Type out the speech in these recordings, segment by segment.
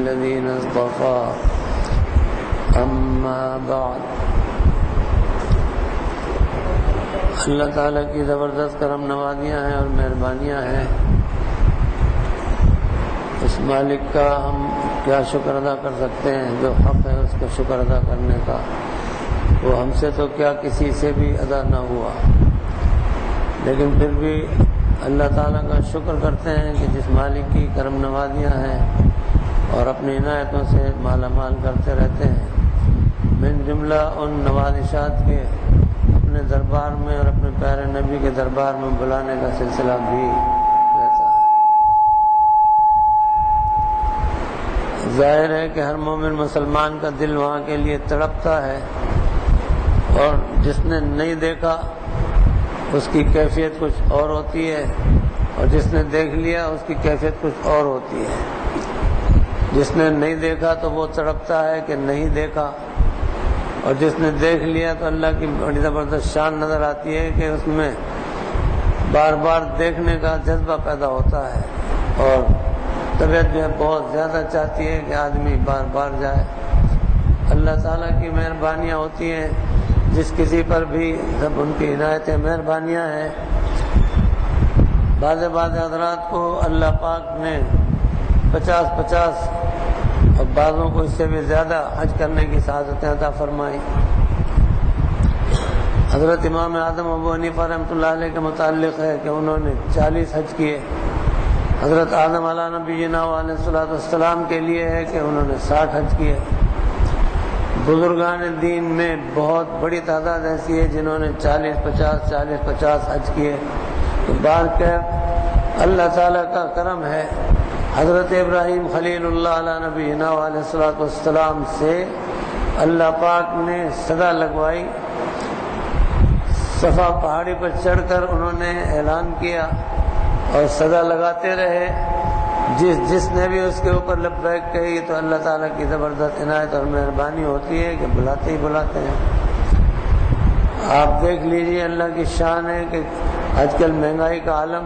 الذين اصطفى اما بعد۔ اللہ تعالیٰ کی زبردست کرم نوازیاں ہیں اور مہربانیاں ہیں۔ اس مالک کا ہم کیا شکر ادا کر سکتے ہیں، جو حق ہے اس کا شکر ادا کرنے کا۔ وہ ہم سے تو کیا کسی سے بھی ادا نہ ہوا، لیکن پھر بھی اللہ تعالیٰ کا شکر کرتے ہیں کہ جس مالک کی کرم نوازیاں ہیں اور اپنی عنایتوں سے مالا مال کرتے رہتے ہیں۔ من جملہ ان نوازشات کے اپنے دربار میں اور اپنے پیارے نبی کے دربار میں بلانے کا سلسلہ بھی رہتا ہے۔ ظاہر ہے کہ ہر مومن مسلمان کا دل وہاں کے لیے تڑپتا ہے، اور جس نے نہیں دیکھا اس کی کیفیت کچھ اور ہوتی ہے، اور جس نے دیکھ لیا اس کی کیفیت کچھ اور ہوتی ہے۔ جس نے نہیں دیکھا تو وہ تڑپتا ہے کہ نہیں دیکھا، اور جس نے دیکھ لیا تو اللہ کی بڑی زبردست شان نظر آتی ہے کہ اس میں بار بار دیکھنے کا جذبہ پیدا ہوتا ہے، اور طبیعت جو ہے بہت زیادہ چاہتی ہے کہ آدمی بار بار جائے۔ اللہ تعالیٰ کی مہربانیاں ہوتی ہیں، جس کسی پر بھی سب ان کی عنایتیں مہربانیاں ہیں۔ بعض حضرات کو اللہ پاک نے 50 اور بعضوں کو اس سے بھی زیادہ حج کرنے کی سعادتیں عطا فرمائی۔ حضرت امام اعظم ابو حنیفہ رحمۃ اللہ علیہ کے متعلق ہے کہ انہوں نے 40 حج کیے۔ حضرت اعظم علیہ نبینا علیہ الصلوۃ والسلام کے لیے ہے کہ انہوں نے 60 حج کیے۔ بزرگان دین میں بہت بڑی تعداد ایسی ہے جنہوں نے 40-50 حج کیے۔ تو بار کہ اللہ تعالیٰ کا کرم ہے، حضرت ابراہیم خلیل اللہ علیہ نبینا علیہ الصلوۃ والسلام سے اللہ پاک نے صدا لگوائی۔ صفا پہاڑی پر چڑھ کر انہوں نے اعلان کیا اور صدا لگاتے رہے۔ جس نے بھی اس کے اوپر لبیک کہی تو اللہ تعالیٰ کی زبردست عنایت اور مہربانی ہوتی ہے کہ بلاتے ہی بلاتے ہیں۔ آپ دیکھ لیجئے اللہ کی شان ہے کہ آج کل مہنگائی کا عالم،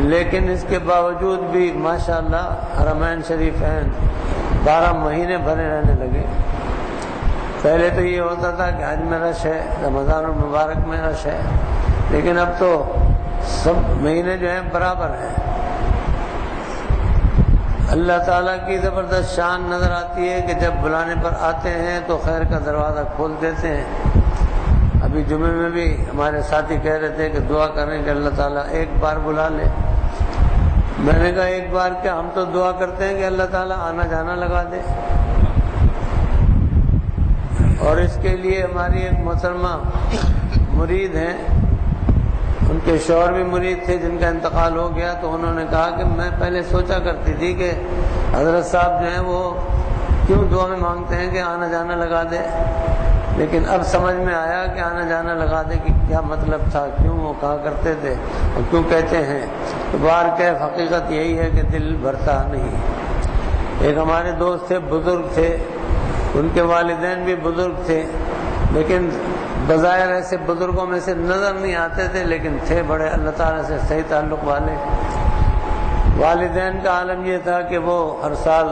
لیکن اس کے باوجود بھی ماشاءاللہ حرمین شریفین 12 مہینے بھرے رہنے لگے۔ پہلے تو یہ ہوتا تھا کہ حج میں رش ہے، رمضان المبارک میں رش ہے، لیکن اب تو سب مہینے جو ہیں برابر ہیں۔ اللہ تعالیٰ کی زبردست شان نظر آتی ہے کہ جب بلانے پر آتے ہیں تو خیر کا دروازہ کھول دیتے ہیں۔ ابھی جمعے میں بھی ہمارے ساتھی کہہ رہے تھے کہ دعا کریں کہ اللہ تعالیٰ ایک بار بلا لے۔ میں نے کہا ایک بار کیا، ہم تو دعا کرتے ہیں کہ اللہ تعالیٰ آنا جانا لگا دے۔ اور اس کے لیے ہماری ایک محترمہ مرید ہیں، ان کے شوہر بھی مرید تھے جن کا انتقال ہو گیا، تو انہوں نے کہا کہ میں پہلے سوچا کرتی تھی کہ حضرت صاحب جو ہیں وہ کیوں دعا میں مانگتے ہیں کہ آنا جانا لگا دے، لیکن اب سمجھ میں آیا کہ آنا جانا لگا دے کہ کیا مطلب تھا، کیوں وہ کہا کرتے تھے اور کیوں کہتے ہیں۔ تو بار کہ حقیقت یہی ہے کہ دل بھرتا نہیں۔ ایک ہمارے دوست تھے، بزرگ تھے، ان کے والدین بھی بزرگ تھے، لیکن بظاہر ایسے بزرگوں میں سے نظر نہیں آتے تھے، لیکن تھے بڑے اللہ تعالیٰ سے صحیح تعلق والے۔ والدین کا عالم یہ تھا کہ وہ ہر سال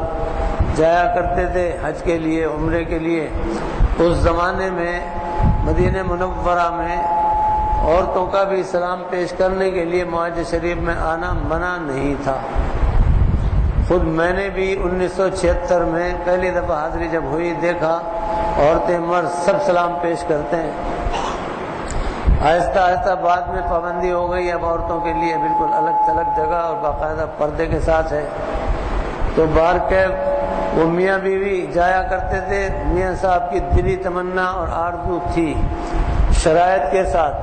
جایا کرتے تھے حج کے لیے، عمرے کے لیے۔ اس زمانے میں مدینہ منورہ میں عورتوں کا بھی سلام پیش کرنے کے لیے معاہد شریف میں آنا منع نہیں تھا۔ خود میں نے بھی 1976 میں پہلی دفعہ حاضری جب ہوئی، دیکھا عورتیں مرد سب سلام پیش کرتے ہیں۔ آہستہ آہستہ بعد میں پابندی ہو گئی، اب عورتوں کے لیے بالکل الگ تھلگ جگہ اور باقاعدہ پردے کے ساتھ ہے۔ تو بار کہ وہ میاں بیوی جایا کرتے تھے، میاں صاحب کی دلی تمنا اور آرزو تھی شرائط کے ساتھ۔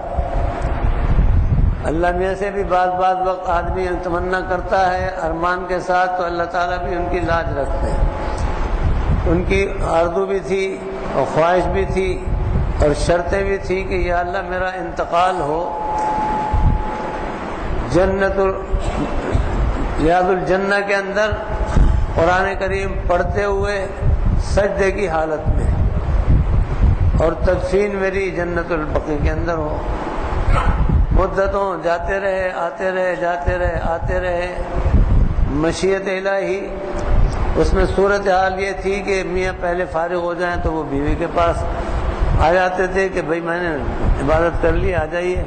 اللہ میاں سے بھی بعض وقت آدمی تمنا کرتا ہے ارمان کے ساتھ، تو اللہ تعالیٰ بھی ان کی لاج رکھتے ہیں۔ ان کی آرزو بھی تھی اور خواہش بھی تھی اور شرطیں بھی تھی کہ یا اللہ میرا انتقال ہو ریاض الجنہ کے اندر قرآن کریم پڑھتے ہوئے سجدے کی حالت میں، اور تدفین میری جنت البقیع کے اندر ہو۔ مدتوں جاتے رہے، آتے رہے، جاتے رہے، آتے رہے، مشیت الہی، اس میں صورتحال یہ تھی کہ میاں پہلے فارغ ہو جائیں تو وہ بیوی کے پاس آ جاتے تھے کہ بھئی میں نے عبادت کر لی، آ جائیے،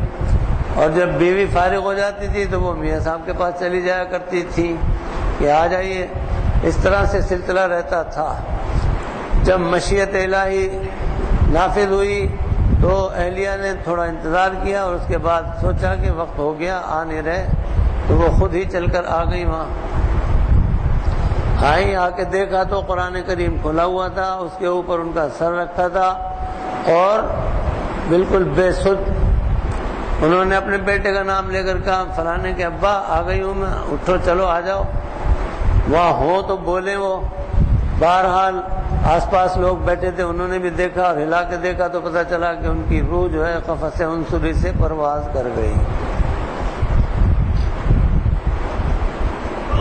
اور جب بیوی فارغ ہو جاتی تھی تو وہ میاں صاحب کے پاس چلی جایا کرتی تھی کہ آ جائیے۔ اس طرح سے سلسلہ رہتا تھا۔ جب مشیت الہی نافذ ہوئی تو اہلیہ نے تھوڑا انتظار کیا اور اس کے بعد سوچا کہ وقت ہو گیا، آ نہیں رہے، تو وہ خود ہی چل کر آ گئی۔ وہاں آئی، آ کے دیکھا تو قرآن کریم کھلا ہوا تھا، اس کے اوپر ان کا سر رکھا تھا اور بالکل بے سدھ۔ انہوں نے اپنے بیٹے کا نام لے کر کہا فلانے کے ابا آ گئی ہوں میں، اٹھو چلو آ جاؤ۔ وہاں ہو تو بولے وہ، بہرحال آس پاس لوگ بیٹھے تھے، انہوں نے بھی دیکھا اور ہلا کے دیکھا تو پتہ چلا کہ ان کی روح جو ہے قفس عنصری سے پرواز کر گئی۔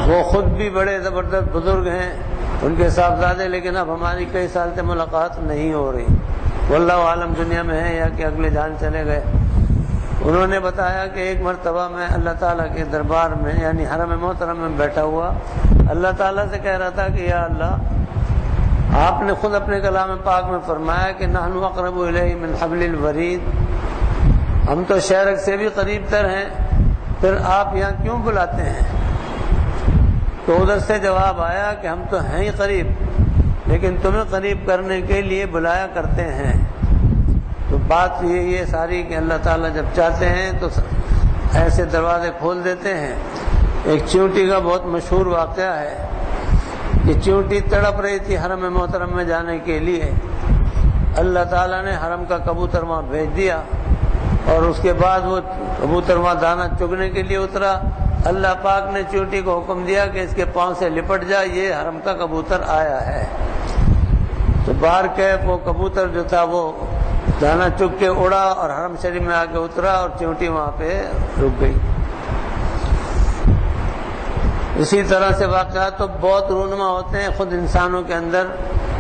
وہ خود بھی بڑے زبردست بزرگ ہیں، ان کے صاحبزادے، لیکن اب ہماری کئی سال سے ملاقات نہیں ہو رہی، واللہ عالم دنیا میں ہے یا کہ اگلے جان چلے گئے۔ انہوں نے بتایا کہ ایک مرتبہ میں اللہ تعالیٰ کے دربار میں یعنی حرم محترم میں بیٹھا ہوا اللہ تعالیٰ سے کہہ رہا تھا کہ یا اللہ، آپ نے خود اپنے کلام پاک میں فرمایا کہ نحن اقرب الیہ من حبل الورید، ہم تو شہرک سے بھی قریب تر ہیں، پھر آپ یہاں کیوں بلاتے ہیں؟ تو ادھر سے جواب آیا کہ ہم تو ہیں ہی قریب، لیکن تمہیں قریب کرنے کے لیے بلایا کرتے ہیں۔ تو بات یہ ساری کہ اللہ تعالیٰ جب چاہتے ہیں تو ایسے دروازے کھول دیتے ہیں۔ ایک چیونٹی کا بہت مشہور واقعہ ہے کہ چیونٹی تڑپ رہی تھی حرم محترم میں جانے کے لیے، اللہ تعالیٰ نے حرم کا کبوتر وہاں بھیج دیا اور اس کے بعد وہ کبوتر وہاں دانا چگنے کے لیے اترا۔ اللہ پاک نے چیونٹی کو حکم دیا کہ اس کے پاؤں سے لپٹ جا، یہ حرم کا کبوتر آیا ہے۔ تو باہر کے وہ کبوتر جو تھا وہ دانا چگ کے اڑا اور حرم شریف میں آ کے اترا اور چیونٹی وہاں پہ رک گئی۔ اسی طرح سے واقعات تو بہت رونما ہوتے ہیں خود انسانوں کے اندر،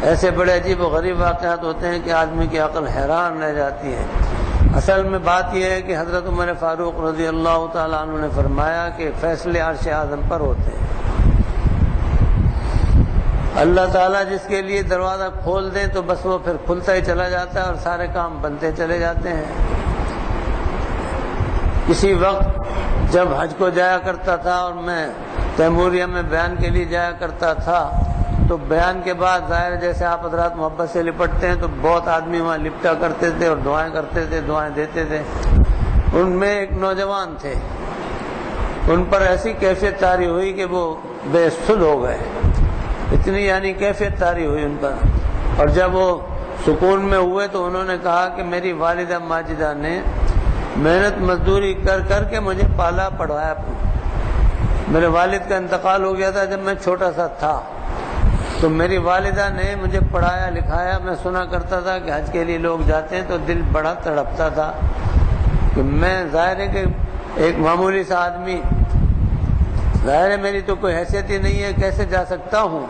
ایسے بڑے عجیب و غریب واقعات ہوتے ہیں کہ آدمی کی عقل حیران رہ جاتی ہے۔ اصل میں بات یہ ہے کہ حضرت عمر فاروق رضی اللہ تعالیٰ عنہ نے فرمایا کہ فیصلے عرش اعظم پر ہوتے ہیں۔ اللہ تعالیٰ جس کے لیے دروازہ کھول دیں تو بس وہ پھر کھلتا ہی چلا جاتا ہے اور سارے کام بنتے چلے جاتے ہیں۔ کسی وقت جب حج کو جایا کرتا تھا اور میں تیموریہ میں بیان کے لیے جایا کرتا تھا تو بیان کے بعد ظاہر جیسے آپ حضرات محبت سے لپٹتے ہیں تو بہت آدمی وہاں لپٹا کرتے تھے اور دعائیں کرتے تھے، دعائیں دیتے تھے۔ ان میں ایک نوجوان تھے، ان پر ایسی کیفیت طاری ہوئی کہ وہ بے سدھ ہو گئے، اتنی یعنی کیفیت طاری ہوئی ان پر۔ اور جب وہ سکون میں ہوئے تو انہوں نے کہا کہ میری والدہ ماجدہ نے محنت مزدوری کر کر کے مجھے پالا پڑھایا۔ میرے والد کا انتقال ہو گیا تھا جب میں چھوٹا سا تھا، تو میری والدہ نے مجھے پڑھایا لکھایا۔ میں سنا کرتا تھا کہ حج کے لیے لوگ جاتے ہیں تو دل بڑا تڑپتا تھا کہ میں ظاہر ہے کہ ایک معمولی سا آدمی، ظاہر ہے میری تو کوئی حیثیت ہی نہیں ہے، کیسے جا سکتا ہوں؟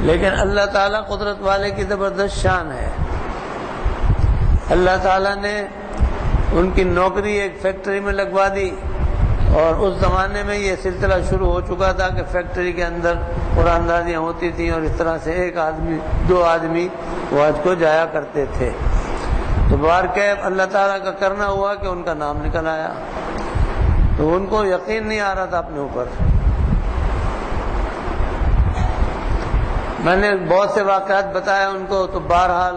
لیکن اللہ تعالیٰ قدرت والے کی زبردست شان ہے۔ اللہ تعالیٰ نے ان کی نوکری ایک فیکٹری میں لگوا دی، اور اس زمانے میں یہ سلسلہ شروع ہو چکا تھا کہ فیکٹری کے اندر قرآن دازیاں ہوتی تھیں اور اس طرح سے ایک آدمی دو آدمی وہ حج کو جایا کرتے تھے۔ تو بار کیف اللہ تعالیٰ کا کرنا ہوا کہ ان کا نام نکل آیا، تو ان کو یقین نہیں آ رہا تھا اپنے اوپر۔ میں نے بہت سے واقعات بتایا ان کو، تو بہرحال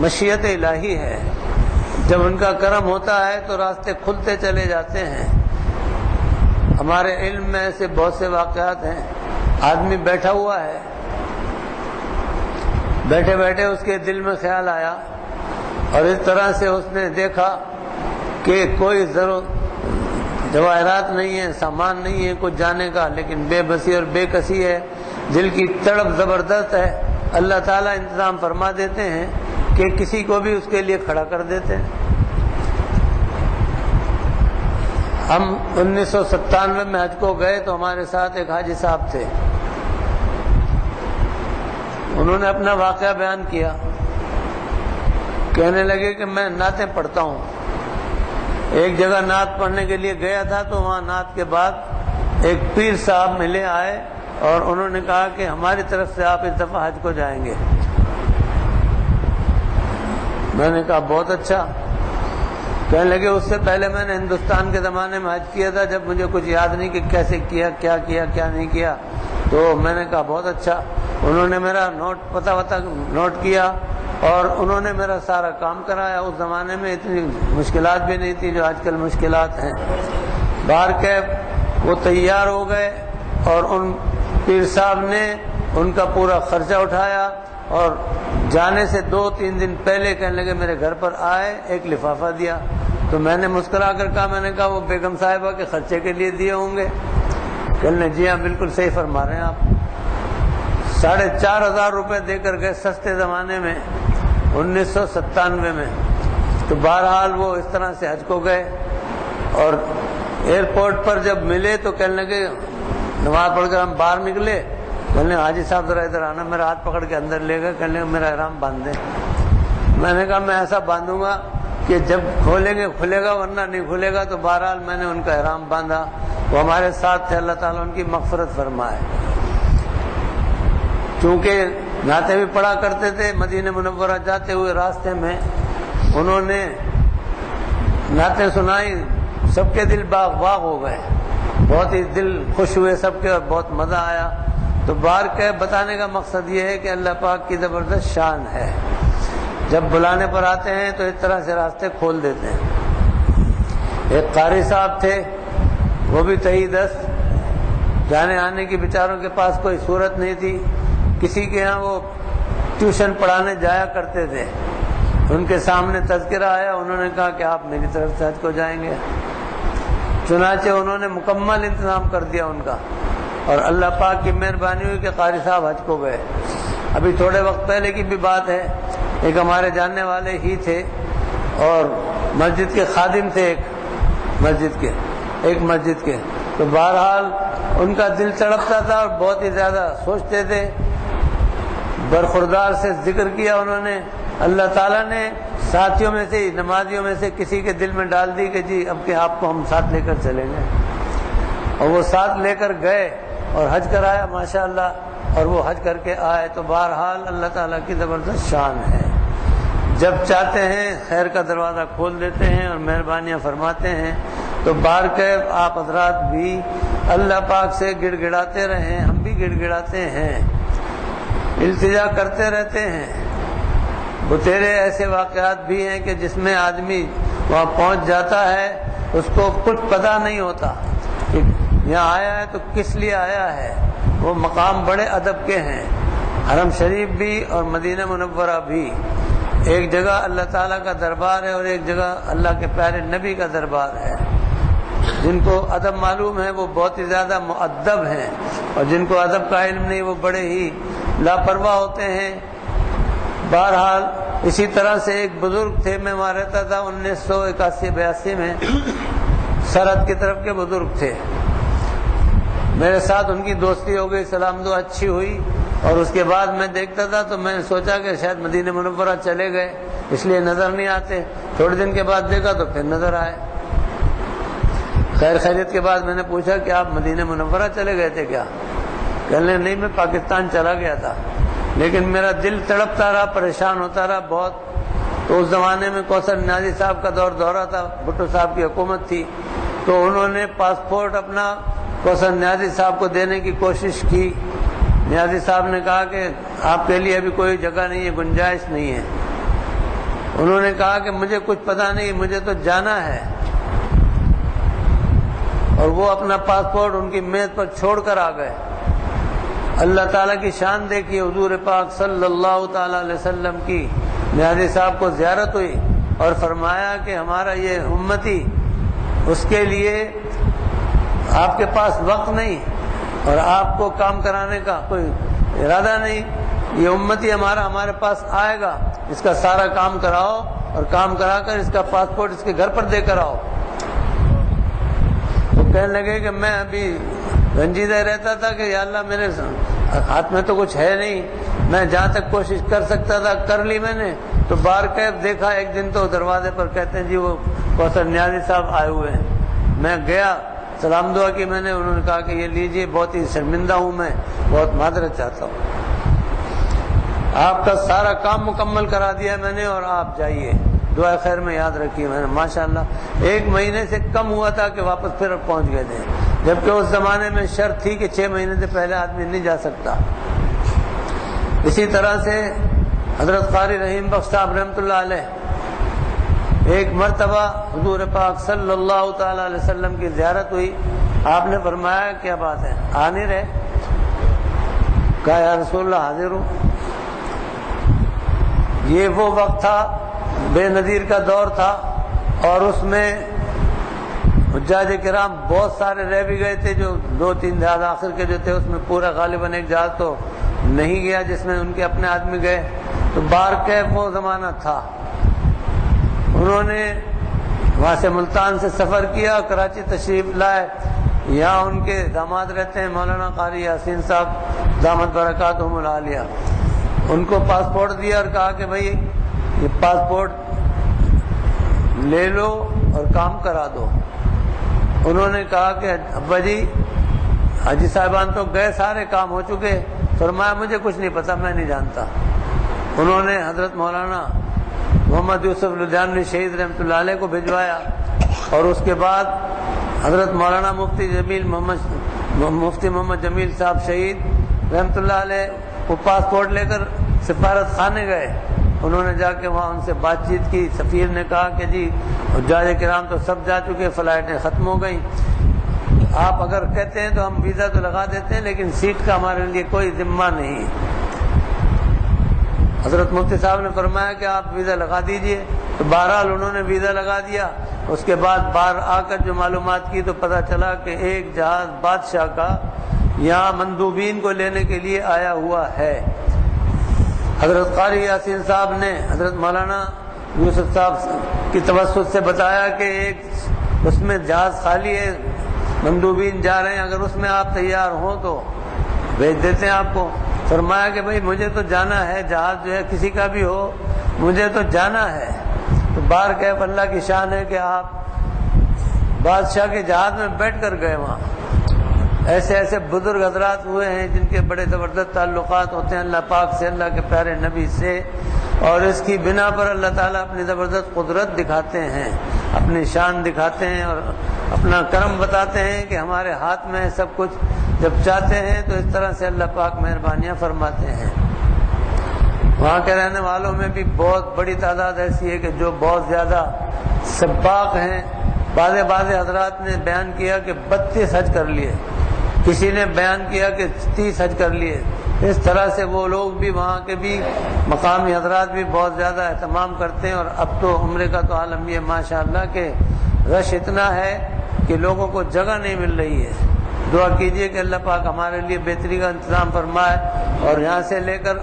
مشیت الہی ہے، جب ان کا کرم ہوتا ہے تو راستے کھلتے چلے جاتے ہیں۔ ہمارے علم میں ایسے بہت سے واقعات ہیں، آدمی بیٹھا ہوا ہے، بیٹھے بیٹھے اس کے دل میں خیال آیا اور اس طرح سے اس نے دیکھا کہ کوئی جواہرات نہیں ہے، سامان نہیں ہے کچھ جانے کا، لیکن بے بسی اور بے کسی ہے، دل کی تڑپ زبردست ہے۔ اللہ تعالیٰ انتظام فرما دیتے ہیں کہ کسی کو بھی اس کے لیے کھڑا کر دیتے ہیں۔ ہم 1997 میں حج کو گئے تو ہمارے ساتھ ایک حاجی صاحب تھے، انہوں نے اپنا واقعہ بیان کیا، کہنے لگے کہ میں نعتیں پڑھتا ہوں۔ ایک جگہ نعت پڑھنے کے لیے گیا تھا تو وہاں نعت کے بعد ایک پیر صاحب ملے آئے اور انہوں نے کہا کہ ہماری طرف سے آپ اس دفعہ حج کو جائیں گے۔ میں نے کہا بہت اچھا۔ کہنے لگے اس سے پہلے میں نے ہندوستان کے زمانے میں حج کیا تھا، جب مجھے کچھ یاد نہیں کہ کیسے کیا، کیا نہیں کیا، تو میں نے کہا بہت اچھا۔ انہوں نے میرا پتہ نوٹ کیا اور انہوں نے میرا سارا کام کرایا۔ اس زمانے میں اتنی مشکلات بھی نہیں تھی جو آج کل مشکلات ہیں۔ باہر کے وہ تیار ہو گئے اور ان پیر صاحب نے ان کا پورا خرچہ اٹھایا، اور جانے سے 2-3 دن پہلے کہنے لگے میرے گھر پر آئے، ایک لفافہ دیا۔ تو میں نے مسکرا کر کہا، میں نے کہا وہ بیگم صاحبہ کے خرچے کے لیے دیے ہوں گے؟ کہنے جی ہاں بالکل صحیح فرما رہے ہیں آپ۔ 4,500 روپے دے کر گئے سستے زمانے میں 1997 میں۔ تو بہرحال وہ اس طرح سے حج کو گئے، اور ایئرپورٹ پر جب ملے تو کہنے لگے، نماز پڑھ کر ہم باہر نکلے، کہنے حاجی صاحب ذرا ادھر آنا، میرا ہاتھ پکڑ کے اندر لے گئے، کہنے میرا احرام باندھ دیں۔ میں نے کہا میں ایسا باندھوں گا کہ جب کھولیں گے کھلے گا، ورنہ نہیں کھلے گا۔ تو بہرحال میں نے ان کا احرام باندھا، وہ ہمارے ساتھ تھے، اللہ تعالیٰ ان کی مغفرت فرمائے۔ چونکہ نعتیں بھی پڑھا کرتے تھے، مدینہ منورہ جاتے ہوئے راستے میں انہوں نے نعتیں سنائی، سب کے دل باغ باغ ہو گئے، بہت ہی دل خوش ہوئے سب کے، اور بہت مزہ آیا۔ تو باہر کے بتانے کا مقصد یہ ہے کہ اللہ پاک کی زبردست شان ہے، جب بلانے پر آتے ہیں تو اس طرح سے راستے کھول دیتے ہیں۔ ایک قاری صاحب تھے، وہ بھی تہی دست، جانے آنے کی بیچاروں کے پاس کوئی صورت نہیں تھی، کسی کے ہاں وہ ٹیوشن پڑھانے جایا کرتے تھے۔ ان کے سامنے تذکرہ آیا، انہوں نے کہا کہ آپ میری طرف سے حج کو جائیں گے۔ چنانچہ انہوں نے مکمل انتظام کر دیا ان کا، اور اللہ پاک کی مہربانی ہوئی کہ قاری صاحب حج کو گئے۔ ابھی تھوڑے وقت پہلے کی بھی بات ہے، ایک ہمارے جاننے والے ہی تھے اور مسجد کے خادم تھے، ایک مسجد کے، تو بہرحال ان کا دل تڑپتا تھا اور بہت ہی زیادہ سوچتے تھے۔ برخوردار سے ذکر کیا انہوں نے، اللہ تعالیٰ نے ساتھیوں میں سے، نمازیوں میں سے کسی کے دل میں ڈال دی کہ جی اب کہ آپ کو ہم ساتھ لے کر چلیں گے، اور وہ ساتھ لے کر گئے اور حج کرایا ماشاءاللہ، اور وہ حج کر کے آئے۔ تو بہرحال اللہ تعالیٰ کی زبردست شان ہے، جب چاہتے ہیں خیر کا دروازہ کھول دیتے ہیں اور مہربانیاں فرماتے ہیں۔ تو باہر کے آپ حضرات بھی اللہ پاک سے گڑ گڑاتے رہیں، ہم بھی گڑ گڑاتے ہیں، التجا کرتے رہتے ہیں۔ بتیرے ایسے واقعات بھی ہیں کہ جس میں آدمی وہاں پہنچ جاتا ہے، اس کو کچھ پتہ نہیں ہوتا کہ یہاں آیا ہے تو کس لیے آیا ہے۔ وہ مقام بڑے ادب کے ہیں، حرم شریف بھی اور مدینہ منورہ بھی، ایک جگہ اللہ تعالیٰ کا دربار ہے اور ایک جگہ اللہ کے پیارے نبی کا دربار ہے۔ جن کو ادب معلوم ہے وہ بہت ہی زیادہ مؤدب ہیں، اور جن کو ادب کا علم نہیں وہ بڑے ہی لاپرواہ ہوتے ہیں۔ بہرحال اسی طرح سے ایک بزرگ تھے، میں وہاں رہتا تھا 1981-82 میں، سرحد کی طرف کے بزرگ تھے، میرے ساتھ ان کی دوستی ہو گئی، سلام دعا اچھی ہوئی، اور اس کے بعد میں دیکھتا تھا تو میں نے سوچا کہ شاید مدینہ منورہ چلے گئے، اس لیے نظر نہیں آتے۔ تھوڑے دن کے بعد دیکھا تو پھر نظر آئے۔ خیریت کے بعد میں نے پوچھا کہ آپ مدینہ منورہ چلے گئے تھے کیا؟ کہنے نہیں، میں پاکستان چلا گیا تھا، لیکن میرا دل تڑپتا رہا، پریشان ہوتا رہا بہت۔ تو اس زمانے میں کوثر نیازی صاحب کا دورہ تھا، بھٹو صاحب کی حکومت تھی، تو انہوں نے پاسپورٹ اپنا کوثر نیازی صاحب کو دینے کی کوشش کی۔ نیازی صاحب نے کہا کہ آپ کے لیے ابھی کوئی جگہ نہیں ہے، گنجائش نہیں ہے۔ انہوں نے کہا کہ مجھے کچھ پتہ نہیں، مجھے تو جانا ہے، اور وہ اپنا پاسپورٹ ان کی میز پر چھوڑ کر آ گئے۔ اللہ تعالیٰ کی شان دیکھیے، حضور پاک صلی اللہ تعالیٰ علیہ وسلم کی نیازی صاحب کو زیارت ہوئی اور فرمایا کہ ہمارا یہ امتی، اس کے لیے آپ کے پاس وقت نہیں اور آپ کو کام کرانے کا کوئی ارادہ نہیں، یہ امتی ہمارے پاس آئے گا، اس کا سارا کام کراؤ، اور کام کرا کر اس کا پاسپورٹ اس کے گھر پر دے کر آؤ۔ تو کہنے لگے کہ میں ابھی رنجیدہ رہتا تھا کہ یا اللہ میرے ہاتھ میں تو کچھ ہے نہیں، میں جہاں تک کوشش کر سکتا تھا کر لی میں نے۔ تو بار کیف دیکھا ایک دن تو دروازے پر کہتے ہیں جی وہ کوثر نیازی صاحب آئے ہوئے ہیں۔ میں گیا سلام دعا کی میں نے، انہوں نے کہا کہ یہ لیجئے، بہت ہی شرمندہ ہوں میں، بہت معذرت چاہتا ہوں، آپ کا سارا کام مکمل کرا دیا میں نے اور آپ جائیے، دعا خیر میں یاد رکھیے۔ میں نے ماشاءاللہ 1 مہینے سے کم ہوا تھا کہ واپس پھر پہنچ گئے تھے، جبکہ اس زمانے میں شرط تھی کہ 6 مہینے سے پہلے آدمی نہیں جا سکتا۔ اسی طرح سے حضرت قاری رحیم بخش صاحب رحمۃ اللہ علیہ، ایک مرتبہ حضور پاک صلی اللہ تعالی علیہ وسلم کی زیارت ہوئی، آپ نے فرمایا کیا بات ہے، آ نہیں رہے؟ کہا یا رسول اللہ حاضر ہوں۔ یہ وہ وقت تھا، بے نظیر کا دور تھا، اور اس میں حجاج کرام بہت سارے رہ بھی گئے تھے، جو 2-3 جہاز آخر کے جو تھے اس میں پورا غالباً ایک جہاز تو نہیں گیا جس میں ان کے اپنے آدمی گئے، تو بار کیف وہ زمانہ تھا۔ انہوں نے وہاں سے ملتان سے سفر کیا، کراچی تشریف لائے، یہاں ان کے داماد رہتے ہیں مولانا قاری یاسین صاحب دامت برکاتہم العالیہ، ان کو پاسپورٹ دیا اور کہا کہ بھائی یہ پاسپورٹ لے لو اور کام کرا دو۔ انہوں نے کہا کہ ابا جی حاجی صاحبان تو گئے، سارے کام ہو چکے۔ فرمایا مجھے کچھ نہیں پتا، میں نہیں جانتا۔ انہوں نے حضرت مولانا محمد یوسف لدھیانوی شہید رحمۃ اللہ علیہ کو بھجوایا، اور اس کے بعد حضرت مولانا مفتی محمد جمیل صاحب شہید رحمۃ اللہ علیہ وہ پاسپورٹ لے کر سفارت خانے گئے۔ انہوں نے جا کے وہاں ان سے بات چیت کی، سفیر نے کہا کہ جی حجاج کرام تو سب جا چکے، فلائٹیں ختم ہو گئیں، آپ اگر کہتے ہیں تو ہم ویزا تو لگا دیتے ہیں لیکن سیٹ کا ہمارے لیے کوئی ذمہ نہیں۔ حضرت مفتی صاحب نے فرمایا کہ آپ ویزا لگا دیجئے، تو بہرحال انہوں نے ویزا لگا دیا۔ اس کے بعد باہر آ کر جو معلومات کی تو پتہ چلا کہ ایک جہاز بادشاہ کا یہاں مندوبین کو لینے کے لیے آیا ہوا ہے۔ حضرت قاری یاسین صاحب نے حضرت مولانا یوسف صاحب کی توسط سے بتایا کہ ایک اس میں جہاز خالی ہے، مندوبین جا رہے ہیں، اگر اس میں آپ تیار ہوں تو بھیج دیتے ہیں آپ کو۔ فرمایا کہ بھائی مجھے تو جانا ہے، جہاز جو ہے کسی کا بھی ہو مجھے تو جانا ہے۔ تو بار کیف اللہ کی شان ہے کہ آپ بادشاہ کے جہاز میں بیٹھ کر گئے وہاں۔ ایسے ایسے بزرگ حضرات ہوئے ہیں جن کے بڑے زبردست تعلقات ہوتے ہیں اللہ پاک سے، اللہ کے پیارے نبی سے، اور اس کی بنا پر اللہ تعالیٰ اپنی زبردست قدرت دکھاتے ہیں، اپنی شان دکھاتے ہیں اور اپنا کرم بتاتے ہیں کہ ہمارے ہاتھ میں ہے سب کچھ، جب چاہتے ہیں تو اس طرح سے اللہ پاک مہربانیاں فرماتے ہیں۔ وہاں کے رہنے والوں میں بھی بہت بڑی تعداد ایسی ہے کہ جو بہت زیادہ سباق ہیں۔ بعض حضرات نے بیان کیا کہ 32 حج کر لیے، کسی نے بیان کیا کہ 30 حج کر لیے۔ اس طرح سے وہ لوگ بھی، وہاں کے بھی مقامی حضرات بھی بہت زیادہ اہتمام کرتے ہیں۔ اور اب تو عمرے کا تو عالم یہ ماشاءاللہ کہ رش اتنا ہے کہ لوگوں کو جگہ نہیں مل رہی ہے۔ دعا کیجئے کہ اللہ پاک ہمارے لیے بہتری کا انتظام فرمائے، اور یہاں سے لے کر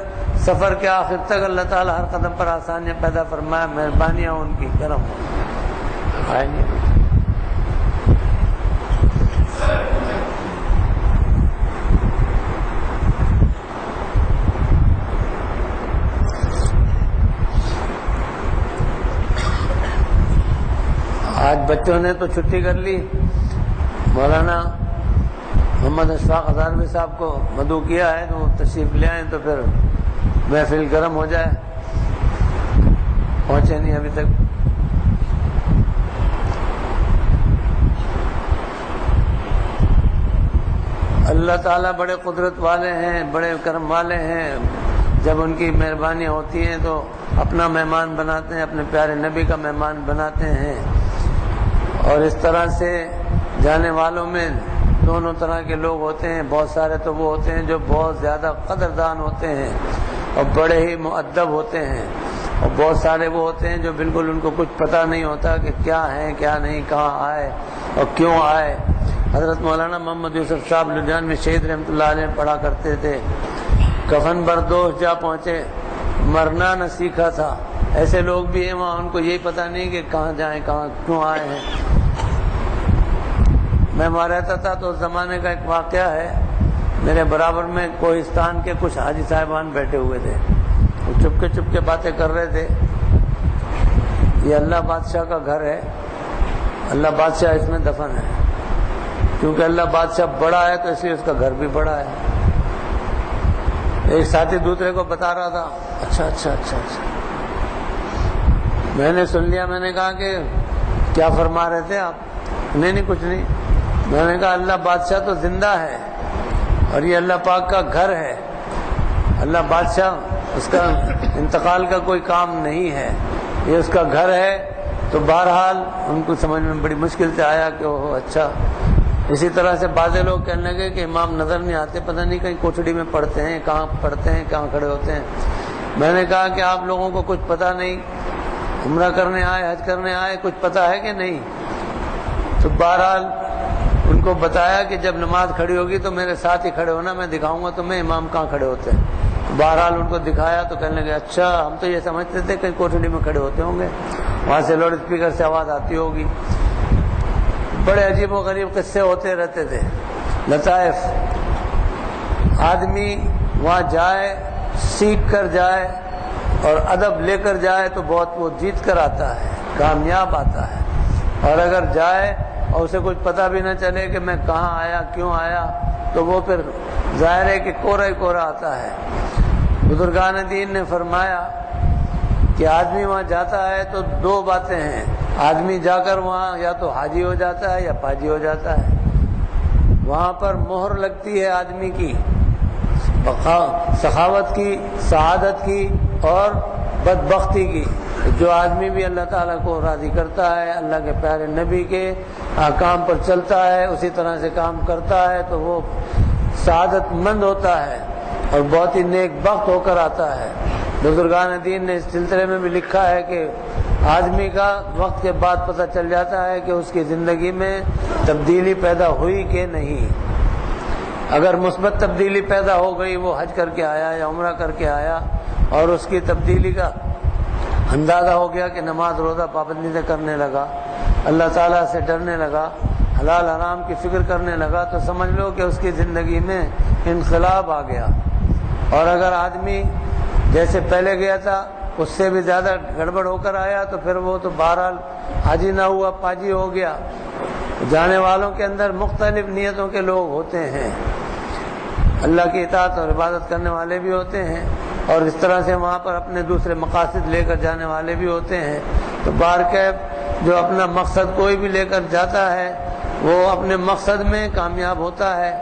سفر کے آخر تک اللہ تعالیٰ ہر قدم پر آسانیاں پیدا فرمائے، مہربانیاں ان کی کرم ہو۔ آئیں گے آج بچوں نے تو چھٹی کر لی، مولانا محمد اشفاق ہزاروی صاحب کو مدعو کیا ہے تو تشریف لے آئیں تو پھر محفل گرم ہو جائے، پہنچے نہیں ابھی تک۔ اللہ تعالیٰ بڑے قدرت والے ہیں، بڑے کرم والے ہیں، جب ان کی مہربانیاں ہوتی ہیں تو اپنا مہمان بناتے ہیں، اپنے پیارے نبی کا مہمان بناتے ہیں۔ اور اس طرح سے جانے والوں میں دونوں طرح کے لوگ ہوتے ہیں، بہت سارے تو وہ ہوتے ہیں جو بہت زیادہ قدردان ہوتے ہیں اور بڑے ہی مؤدب ہوتے ہیں، اور بہت سارے وہ ہوتے ہیں جو بالکل ان کو کچھ پتہ نہیں ہوتا کہ کیا ہے کیا نہیں، کہاں آئے اور کیوں آئے۔ حضرت مولانا محمد یوسف صاحب لدھیانوی شہید رحمۃ اللہ علیہ پڑھا کرتے تھے، کفن بردوش جا پہنچے، مرنا نہ سیکھا تھا۔ ایسے لوگ بھی ہیں وہاں، ان کو یہی پتہ نہیں کہ کہاں جائیں، کہاں کیوں آئے ہیں۔ میں وہاں رہتا تھا تو اس زمانے کا ایک واقعہ ہے، میرے برابر میں کوہستان کے کچھ حاجی صاحبان بیٹھے ہوئے تھے، وہ چپ کے باتیں کر رہے تھے۔ یہ اللہ بادشاہ کا گھر ہے، اللہ بادشاہ اس میں دفن ہے۔ کیونکہ اللہ بادشاہ بڑا ہے تو اس لیے اس کا گھر بھی بڑا ہے۔ ایک ساتھی دوسرے کو بتا رہا تھا، اچھا اچھا اچھا اچھا، میں نے سن لیا، میں نے کہا کہ کیا فرما رہے تھے آپ؟ نہیں کچھ نہیں، میں نے کہا اللہ بادشاہ تو زندہ ہے اور یہ اللہ پاک کا گھر ہے، اللہ بادشاہ اس کا انتقال کا کوئی کام نہیں ہے، یہ اس کا گھر ہے۔ تو بہرحال ان کو سمجھ میں بڑی مشکل سے آیا کہ وہ اچھا۔ اسی طرح سے بعض لوگ کہنے لگے کہ امام نظر نہیں آتے، پتہ نہیں کہیں کوٹھڑی میں پڑھتے ہیں، کہاں پڑھتے ہیں، کہاں کھڑے ہوتے ہیں۔ میں نے کہا کہ آپ لوگوں کو کچھ پتہ نہیں، عمرہ کرنے آئے، حج کرنے آئے، کچھ پتہ ہے کہ نہیں؟ تو بہرحال ان کو بتایا کہ جب نماز کھڑی ہوگی تو میرے ساتھ ہی کھڑے ہونا، میں دکھاؤں گا تمہیں امام کہاں کھڑے ہوتے ہیں۔ بہرحال ان کو دکھایا تو کہنے لگے اچھا، ہم تو یہ سمجھتے تھے کہیں کوٹھڑی میں کھڑے ہوتے ہوں گے، وہاں سے لاؤڈ اسپیکر سے آواز آتی ہوگی۔ بڑے عجیب و غریب قصے ہوتے رہتے تھے، لطائف۔ آدمی وہاں جائے، سیکھ کر جائے اور ادب لے کر جائے تو بہت وہ جیت کر آتا ہے، کامیاب آتا ہے۔ اور اگر جائے اور اسے کچھ پتہ بھی نہ چلے کہ میں کہاں آیا، کیوں آیا، تو وہ پھر ظاہر ہے کہ کورا ہی کورا آتا ہے۔ بزرگان دین نے فرمایا کہ آدمی وہاں جاتا ہے تو دو باتیں ہیں، آدمی جا کر وہاں یا تو حاجی ہو جاتا ہے یا پاجی ہو جاتا ہے۔ وہاں پر مہر لگتی ہے آدمی کی، سخاوت کی، سعادت کی اور بدبختی کی۔ جو آدمی بھی اللہ تعالیٰ کو راضی کرتا ہے، اللہ کے پیارے نبی کے احکام پر چلتا ہے، اسی طرح سے کام کرتا ہے تو وہ سعادت مند ہوتا ہے اور بہت ہی نیک بخت ہو کر آتا ہے۔ بزرگان دین نے اس سلسلے میں بھی لکھا ہے کہ آدمی کا وقت کے بعد پتہ چل جاتا ہے کہ اس کی زندگی میں تبدیلی پیدا ہوئی کہ نہیں۔ اگر مثبت تبدیلی پیدا ہو گئی، وہ حج کر کے آیا یا عمرہ کر کے آیا اور اس کی تبدیلی کا اندازہ ہو گیا کہ نماز روزہ پابندی سے کرنے لگا، اللہ تعالیٰ سے ڈرنے لگا، حلال حرام کی فکر کرنے لگا، تو سمجھ لو کہ اس کی زندگی میں انقلاب آ گیا۔ اور اگر آدمی جیسے پہلے گیا تھا اس سے بھی زیادہ گڑبڑ ہو کر آیا تو پھر وہ تو بہرحال حاجی نہ ہوا، پاجی ہو گیا۔ جانے والوں کے اندر مختلف نیتوں کے لوگ ہوتے ہیں، اللہ کی اطاعت اور عبادت کرنے والے بھی ہوتے ہیں اور اس طرح سے وہاں پر اپنے دوسرے مقاصد لے کر جانے والے بھی ہوتے ہیں۔ تو بہرکیف جو اپنا مقصد کوئی بھی لے کر جاتا ہے وہ اپنے مقصد میں کامیاب ہوتا ہے۔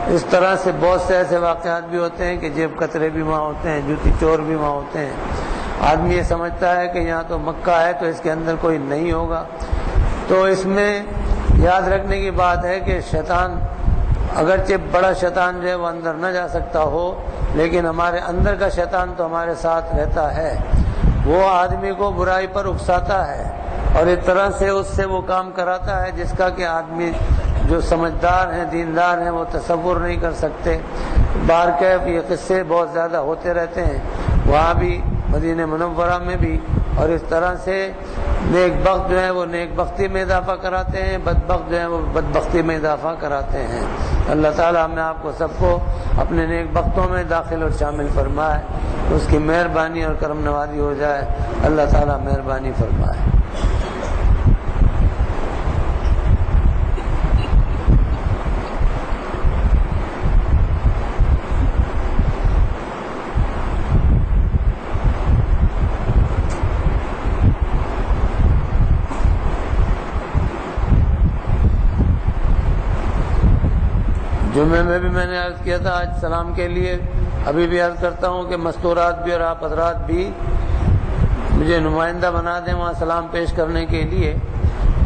اس طرح سے بہت سے ایسے واقعات بھی ہوتے ہیں کہ جیب کترے بھی وہاں ہوتے ہیں، جوتی چور بھی وہاں ہوتے ہیں۔ آدمی یہ سمجھتا ہے کہ یہاں تو مکہ ہے تو اس کے اندر کوئی نہیں ہوگا۔ تو اس میں یاد رکھنے کی بات ہے کہ شیطان اگرچہ بڑا شیطان جو ہے وہ اندر نہ جا سکتا ہو، لیکن ہمارے اندر کا شیطان تو ہمارے ساتھ رہتا ہے، وہ آدمی کو برائی پر اکساتا ہے اور ایک طرح سے اس سے وہ کام کراتا ہے جس کا کہ آدمی جو سمجھدار ہیں، دیندار ہیں، وہ تصور نہیں کر سکتے۔ بہرکیف یہ قصے بہت زیادہ ہوتے رہتے ہیں، وہاں بھی مدینہ منورہ میں بھی، اور اس طرح سے نیک بخت جو ہیں وہ نیک بختی میں اضافہ کراتے ہیں، بدبخت جو ہیں وہ بدبختی میں اضافہ کراتے ہیں۔ اللہ تعالیٰ ہمیں آپ کو سب کو اپنے نیک بختوں میں داخل اور شامل فرمائے، اس کی مہربانی اور کرم نوازی ہو جائے۔ اللہ تعالیٰ مہربانی فرمائے۔ جمعے میں بھی میں نے عرض کیا تھا آج سلام کے لیے، ابھی بھی عرض کرتا ہوں کہ مستورات بھی اور آپ حضرات بھی مجھے نمائندہ بنا دیں وہاں سلام پیش کرنے کے لیے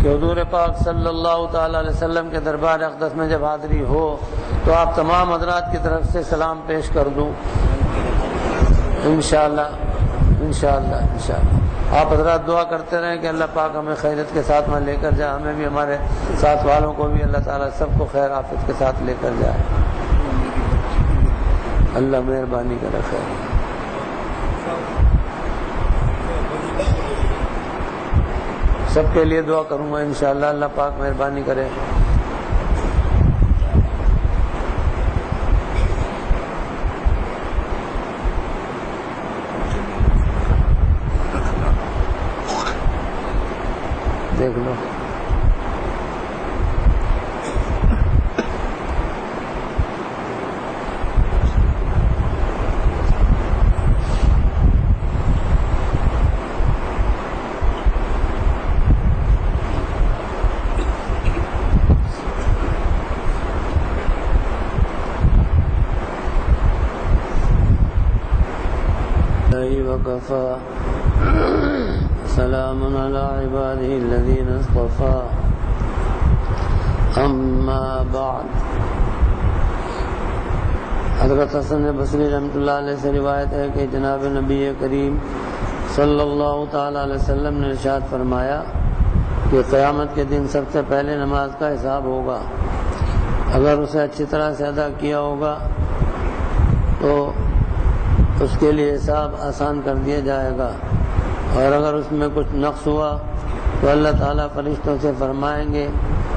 کہ حضور پاک صلی اللہ تعالی علیہ وسلم کے دربار اقدس میں جب حاضری ہو تو آپ تمام حضرات کی طرف سے سلام پیش کر دوں انشاءاللہ انشاءاللہ انشاءاللہ۔ آپ حضرات دعا کرتے رہیں کہ اللہ پاک ہمیں خیریت کے ساتھ میں لے کر جائے، ہمیں بھی ہمارے ساتھ والوں کو بھی اللہ تعالیٰ سب کو خیر آفت کے ساتھ لے کر جائے۔ اللہ مہربانی کرے خیر۔ سب کے لیے دعا کروں گا انشاءاللہ، اللہ پاک مہربانی کرے۔ دیکھ لو بالله وكفى سلام على عباده الذين اصطفى اما بعد. حضرت حسن بصری رحمۃ اللہ علیہ سے روایت ہے کہ جناب نبی کریم صلی اللہ تعالی علیہ وسلم نے ارشاد فرمایا کہ قیامت کے دن سب سے پہلے نماز کا حساب ہوگا. اگر اسے اچھی طرح سے ادا کیا ہوگا تو اس کے لیے حساب آسان کر دیا جائے گا، اور اگر اس میں کچھ نقص ہوا تو اللہ تعالیٰ فرشتوں سے فرمائیں گے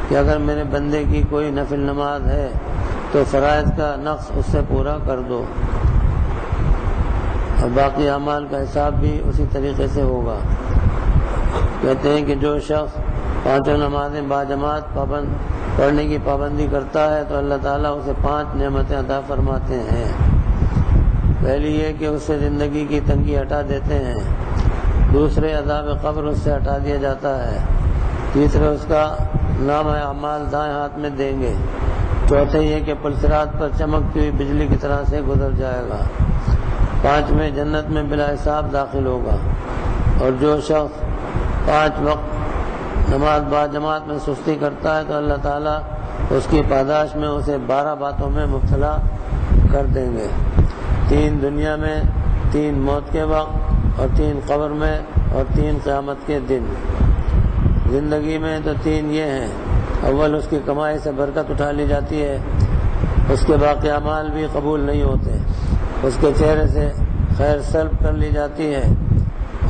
کہ اگر میرے بندے کی کوئی نفل نماز ہے تو فرائض کا نقص اس سے پورا کر دو، اور باقی اعمال کا حساب بھی اسی طریقے سے ہوگا. کہتے ہیں کہ جو شخص 5 نمازیں باجماعت پڑھنے کی پابندی کرتا ہے تو اللہ تعالیٰ اسے 5 نعمتیں عطا فرماتے ہیں. پہلی یہ کہ اس سے زندگی کی تنگی ہٹا دیتے ہیں، دوسرے عذاب قبر اس سے ہٹا دیا جاتا ہے، تیسرے اس کا نام اعمال دائیں ہاتھ میں دیں گے، چوتھے یہ کہ پلسرات پر چمکتی ہوئی بجلی کی طرح سے گزر جائے گا، 5ویں جنت میں بلا حساب داخل ہوگا. اور جو شخص 5 وقت نماز باجماعت میں سستی کرتا ہے تو اللہ تعالیٰ اس کی پاداش میں اسے 12 باتوں میں مبتلا کر دیں گے. 3 دنیا میں، 3 موت کے وقت، اور 3 قبر میں، اور 3 قیامت کے دن. زندگی میں تو 3 یہ ہیں: اول اس کی کمائی سے برکت اٹھا لی جاتی ہے، اس کے باقی اعمال بھی قبول نہیں ہوتے، اس کے چہرے سے خیر سلب کر لی جاتی ہے،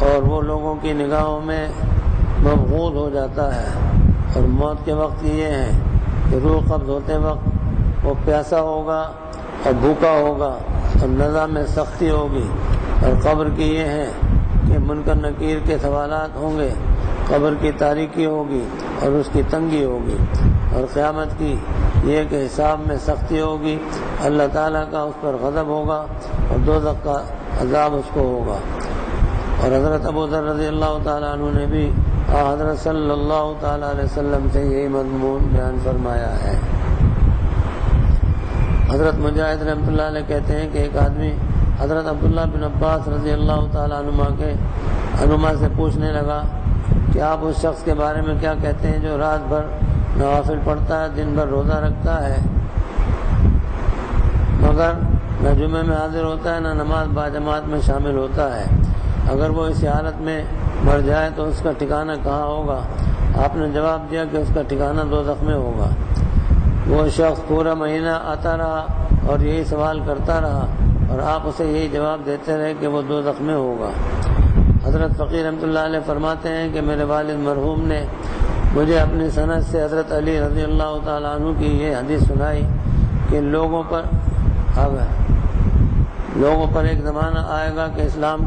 اور وہ لوگوں کی نگاہوں میں مبغوض ہو جاتا ہے. اور موت کے وقت یہ ہے کہ روح قبض ہوتے وقت وہ پیاسا ہوگا اور بھوکا ہوگا اور نزع میں سختی ہوگی. اور قبر کی یہ ہے کہ منکر نکیر کے سوالات ہوں گے، قبر کی تاریکی ہوگی اور اس کی تنگی ہوگی. اور قیامت کی یہ کہ حساب میں سختی ہوگی، اللہ تعالیٰ کا اس پر غضب ہوگا اور دوزخ کا عذاب اس کو ہوگا. اور حضرت ابو ذر رضی اللہ تعالیٰ عنہ نے بھی حضرت صلی اللہ تعالیٰ علیہ وسلم سے یہی مضمون بیان فرمایا ہے. حضرت مجاہد رحمۃ اللہ علیہ کہتے ہیں کہ ایک آدمی حضرت عبداللہ بن عباس رضی اللہ تعالیٰ عنہما سے پوچھنے لگا کہ آپ اس شخص کے بارے میں کیا کہتے ہیں جو رات بھر نوافل پڑھتا ہے، دن بھر روزہ رکھتا ہے، مگر نہ جمعے میں حاضر ہوتا ہے، نہ نماز باجماعت میں شامل ہوتا ہے. اگر وہ اسی حالت میں مر جائے تو اس کا ٹھکانہ کہاں ہوگا؟ آپ نے جواب دیا کہ اس کا ٹھکانہ دوزخ میں ہوگا. وہ شخص پورا مہینہ آتا رہا اور یہی سوال کرتا رہا، اور آپ اسے یہی جواب دیتے رہے کہ وہ دوزخ میں ہوگا. حضرت فقیر رحمۃ اللہ علیہ فرماتے ہیں کہ میرے والد مرحوم نے مجھے اپنی سند سے حضرت علی رضی اللہ تعالیٰ عنہ کی یہ حدیث سنائی کہ لوگوں پر ایک زمانہ آئے گا کہ اسلام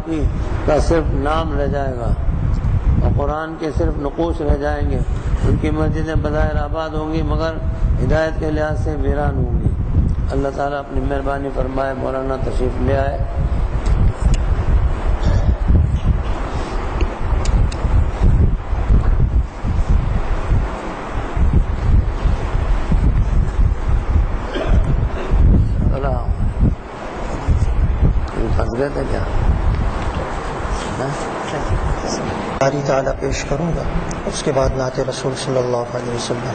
کا صرف نام رہ جائے گا اور قرآن کے صرف نقوش رہ جائیں گے. ان کی مسجدیں بظاہر آباد ہوں گی مگر ہدایت کے لحاظ سے ویران ہوں گی. اللہ تعالیٰ اپنی مہربانی فرمائے. مولانا تشریف لے آئے. کیا قاری تعالیٰ پیش کروں گا، اس کے بعد نعت رسول صلی اللہ علیہ وسلم.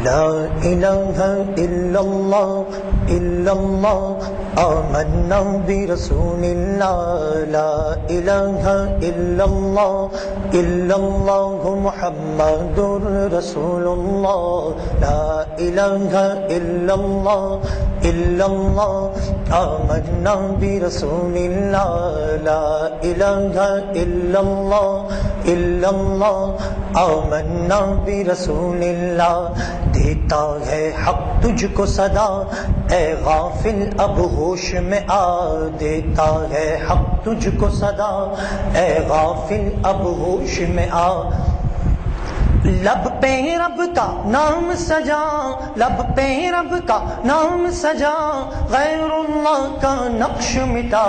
لا الہ الا اللہ الا اللہ آمنا برسول اللہ. لا الہ الا اللہ الا اللہ محمد رسول اللہ. لا الہ الا اللہ الا اللہ آمنا برسول اللہ. لا الہ الا اللہ الا اللہ آمنا برسول اللہ. دیتا ہے حق تجھ کو صدا اے غافل اب ہوش میں آ. دیتا ہے حق تجھ کو صدا اے غافل اب ہوش میں آ. لب پہ رب کا نام سجا، لب پہ رب کا نام سجا، غیر اللہ کا نقش مٹا،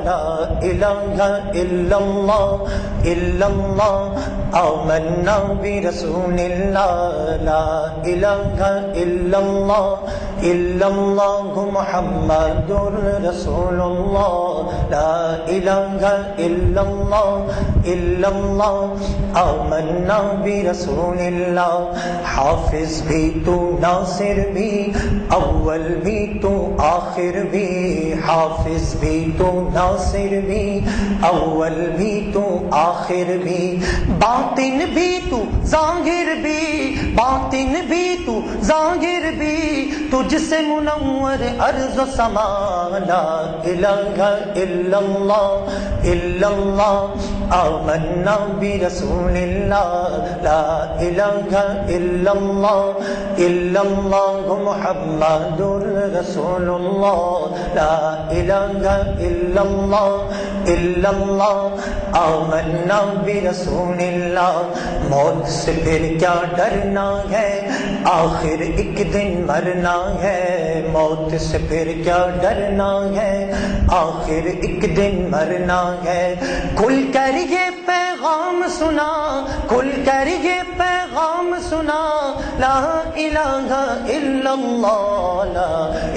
لا الہ الا اللہ الا اللہ، آمنا برسول اللہ، لا الہ الا اللہ الا اللہ، محمد رسول اللہ، لا الہ الا اللہ الا اللہ، آمنا برسول اللہ۔ حافظ بھی تو، ناصر بھی، اول بھی تو، آخر بھی، حافظ بھی تو، ناصر بھی، اول بھی تو، آخر بھی، باطن بھی تو، ظاہر بھی، باطن بھی تو، ظاہر بھی، تجھ سے منور ارض و سما، لا الہ الا اللہ الا اللہ، آمنا برسول اللہ، لا الہ الا اللہ الا اللہ، محمد رسول اللہ، لا الہ الا اللہ الا اللہ، آمنا برسول اللہ۔ موت سے پھر کیا ڈرنا ہے، آخر ایک دن مرنا ہے، موت سے پھر کیا ڈرنا ہے، آخر ایک دن مرنا ہے، کھل کر یہ پیغام سنا، کھل کر یہ پیغام سنا، لا الہ الا اللہ، لا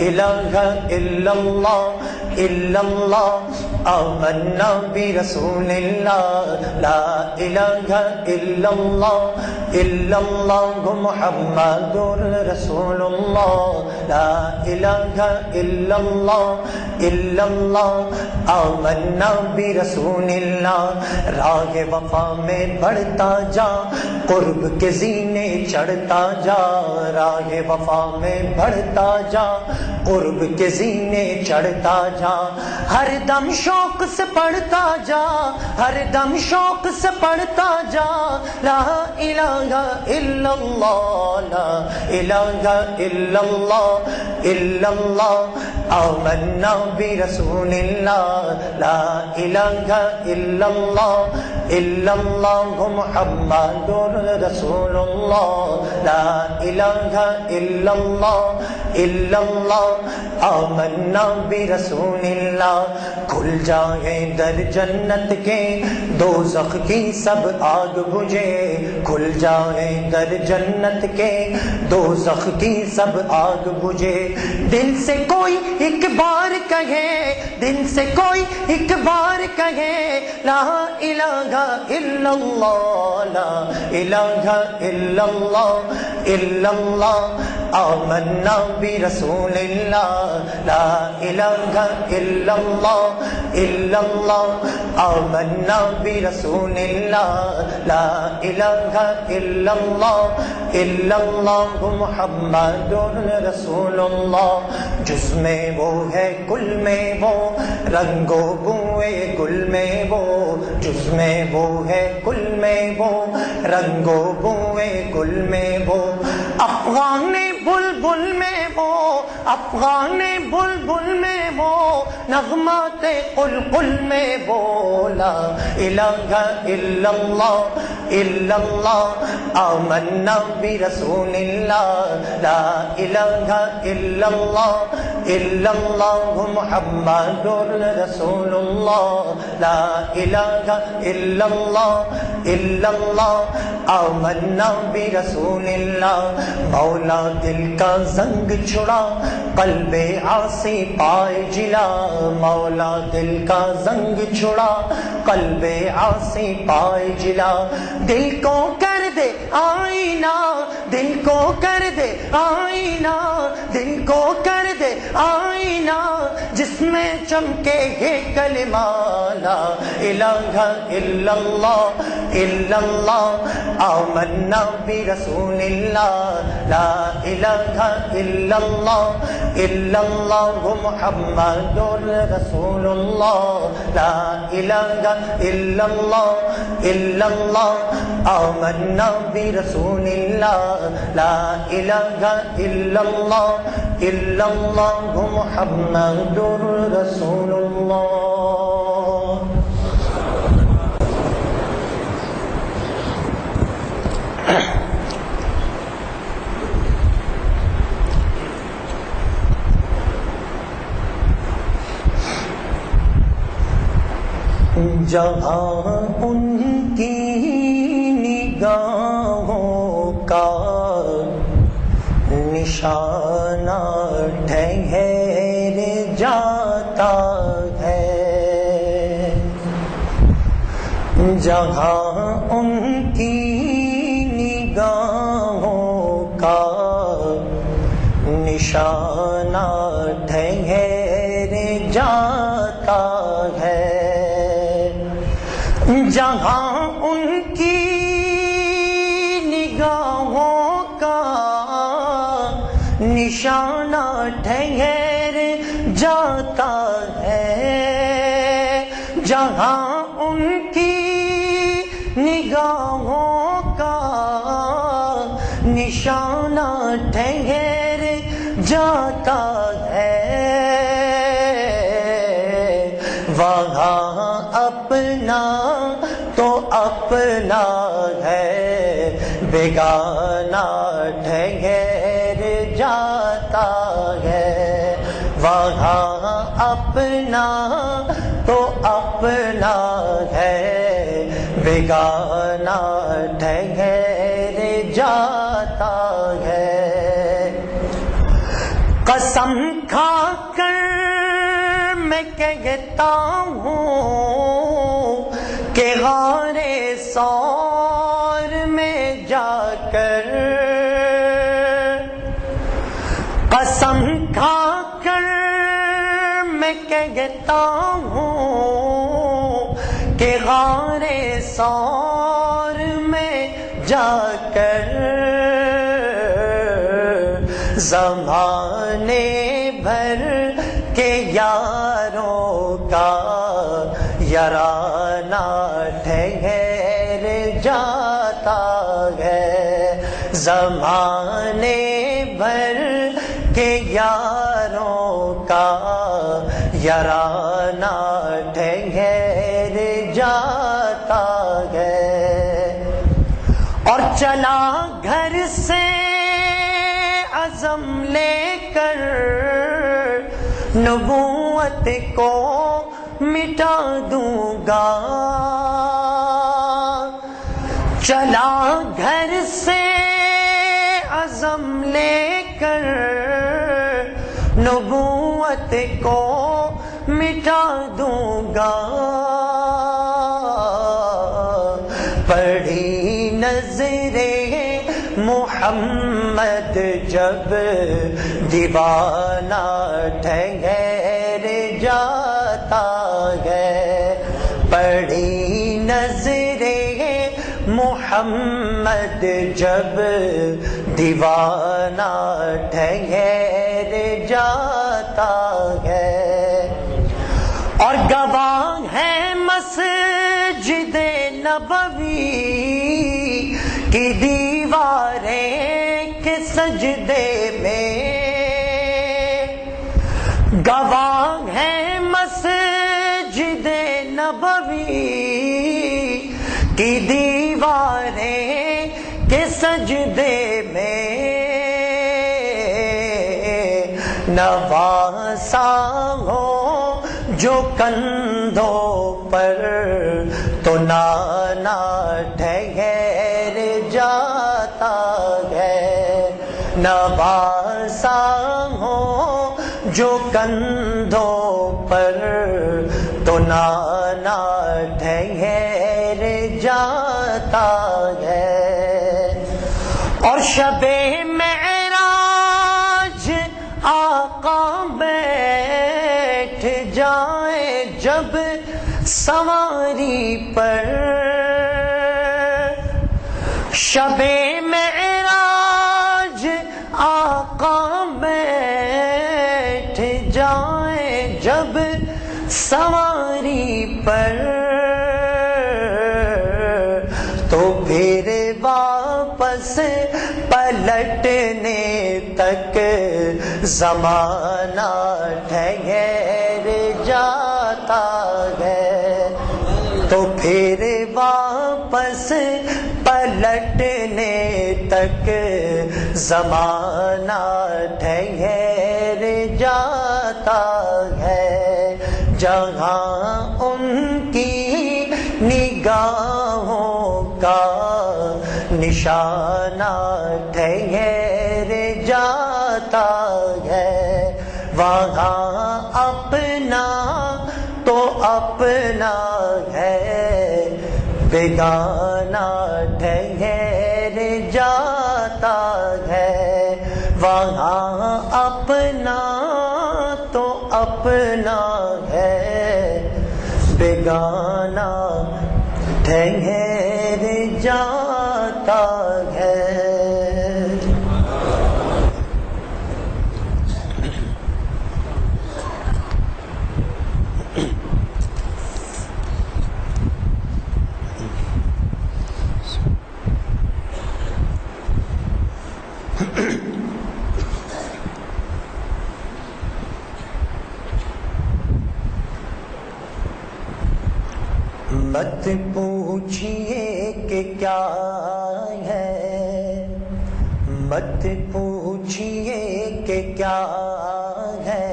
الہ الا اللہ الا اللہ، آمنا برسول اللہ، لا الہ الا اللہ الا اللہ، محمد رسول اللہ، لا الہ الا اللہ الا اللہ، آمنا برسول اللہ۔ راہ وفا میں بڑھتا جا، قرب کے زینے چڑھتا جا، راہ وفا میں بڑھتا جا، قرب کے زینے چڑھتا جا، ہر دم شوق سے پڑھتا جا، ہر دم شوق سے پڑھتا جا، لا الہ الا اللہ، لا الہ الا اللہ الا اللہ، آمنا برسول اللہ، لا الہ الا اللہ الا اللہ، محمد رسول اللہ، لا الہ الا اللہ الا اللہ، آمنا برسول اللہ۔ کھل جائے در جنت کے، دوزخ کی سب آگ بجھے، کھل جائے در جنت کے، دوزخ کی سب آگ بجھے، دل سے کوئی ایک بار کہے، دل سے کوئی ایک بار کہے، لا الہ الا اللہ، لا الہ الا اللہ الا اللہ، آمنا برسول اللہ، لا الہ الا اللہ الا اللہ، آمنا برسول اللہ، لا الہ الا اللہ الا اللہ، محمد رسول اللہ۔ جس میں وہ ہے کل میں وہ، رنگ و بوئے گل میں وہ، جس میں وہ ہے کل میں وہ، رنگ و بوئے گل میں وہ، افغان بلبل میں وہ، افغان بلبل میں وہ، نغمات قلقل میں وہ، لا الہ الا اللہ الا اللہ، آمنا برسول اللہ، لا الہ الا اللہ الا اللہ، محمد رسول اللہ، لا الہ الا اللہ الا اللہ، آمنا برسول اللہ۔ مولا دل کا زنگ چھڑا، قلب عاصی پائے جلا، مولا دل کا زنگ چھڑا، قلب عاصی پائے جلا، دل کو کر دے آئینہ، دل کو کر دے آئینہ، دل کو کر دے آئینہ، جس میں چمکے یہ کلمہ، لا الہ الا اللہ الا اللہ، آمنا برسول اللہ، لا الہ الا اللہ الا اللہ، محمد رسول اللہ، لا الہ الا اللہ الا اللہ، آمنا برسول اللہ، لا الہ الا اللہ الا اللہ، محمد رسول اللہ۔ جہاں ان کی نگاہوں کا نشانہ ٹھہر جاتا ہے، جہاں ان کی نگاہوں کا نشانہ ٹھہر جاتا ہے، جہاں ان کی نگاہوں کا نشانہ ٹھہر جاتا ہے، جہاں ان کی نگاہوں کا نشانہ ٹھہر جاتا ہے، وہاں اپنا تو اپنا ہے، بیگانہ ٹھہر جاتا ہے، وہاں اپنا تو اپنا ہے، بیگانہ ٹھہر جاتا ہے۔ قسم کھا کر میں کہتا ہوں کہ غار ثور میں جا کر، قسم کھا کر میں کہتا ہوں کہ غار ثور میں جا کر زمانے بھر کے یاروں کا یارانہ ٹھہر جاتا ہے، زمانے بھر کے یاروں کا یارانہ ٹھہر جاتا ہے، اور چلا گھر سے عزم لے کر نبوت کو مٹا دوں گا، چلا گھر سے عزم لے کر نبوت کو مٹا دوں گا، پڑھی نظریں محمد جب دیوانہ ٹھہر جاتا ہے، پڑھی نظریں محمد جب دیوانہ ٹھہر جاتا ہے، اور گواہ ہے مسجد نبوی کی دیواریں کے سجدے میں، گواہ ہے مسجد نبوی کی دیواریں کے سجدے میں، نواسا ہو جو کندھوں پر تو نانا ٹھہر جاتا ہے، نواسا ہو جو کندھوں پر تو نانا ٹھہر جاتا ہے، اور شب معراج آقا بیٹھ جائے جب سواری پر، شب معراج آقا بیٹھ جائے جب سواری پر، تو پھر واپس پلٹنے تک زمانہ ٹھہر جاتا ہے، تو پھر واپس پلٹنے تک زمانہ ٹھہر جاتا ہے، جہاں ان کی نگاہوں کا نشانہ ٹھہر جاتا ہے، وہاں اپنا تو اپنا ہے، بیگانہ ٹھہر جاتا ہے، وہاں اپنا تو اپنا ہے، بیگانہ ٹھہر جاتا ہے۔ مت پوچھئے کہ کیا ہے، مت پوچھئے کہ کیا ہے،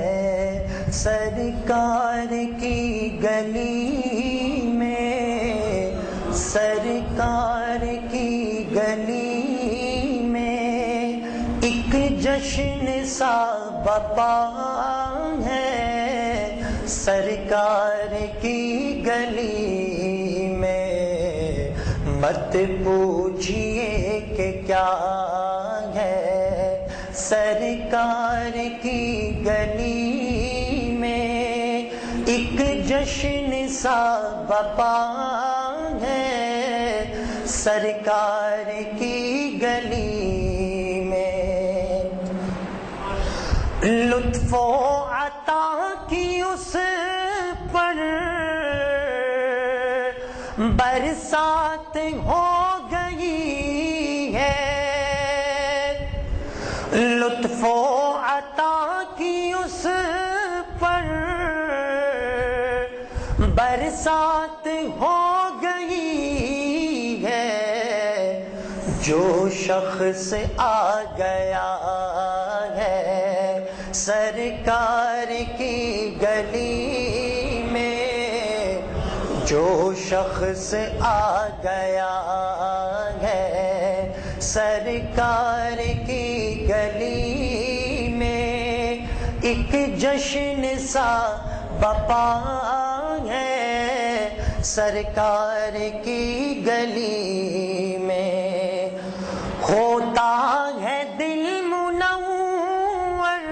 سرکار کی گلی میں، سرکار کی گلی میں ایک جشن سا بپا ہے، سرکار کی گلی میں، مت پوچھئے کہ کیا ہے، سرکار کی گلی میں ایک جشن سا بپا ہے، سرکار کی گلی میں، لطف و عطا کی اس پر برسات ہو گئی ہے، لطف و عطا کی اس پر برسات ہو گئی ہے، جو شخص آ گیا ہے سرکار کی گلی میں، جو شخص آ گیا ہے سرکار کی گلی میں، ایک جشن سا بپا ہے، سرکار کی گلی میں، ہوتا ہے دل منور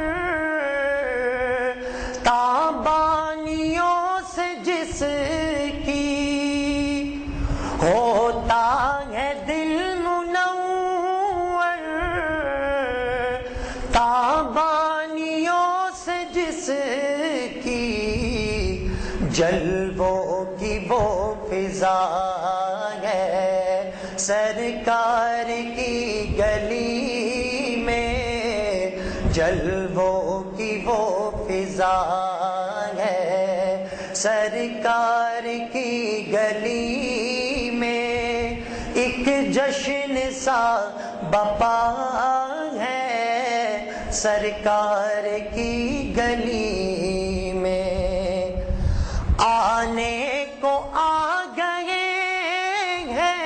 تابانیوں سے جس کی، ہوتا ہے دل منور تابانیوں سے جس کی، جلووں کی وہ فضا ہے سرکار کی گلی میں، جلووں کی وہ فضا ہے سرکار کی گلی میں، ایک جشن سا بپا ہے سرکار کی گلی میں، آنے کو آ گئے ہیں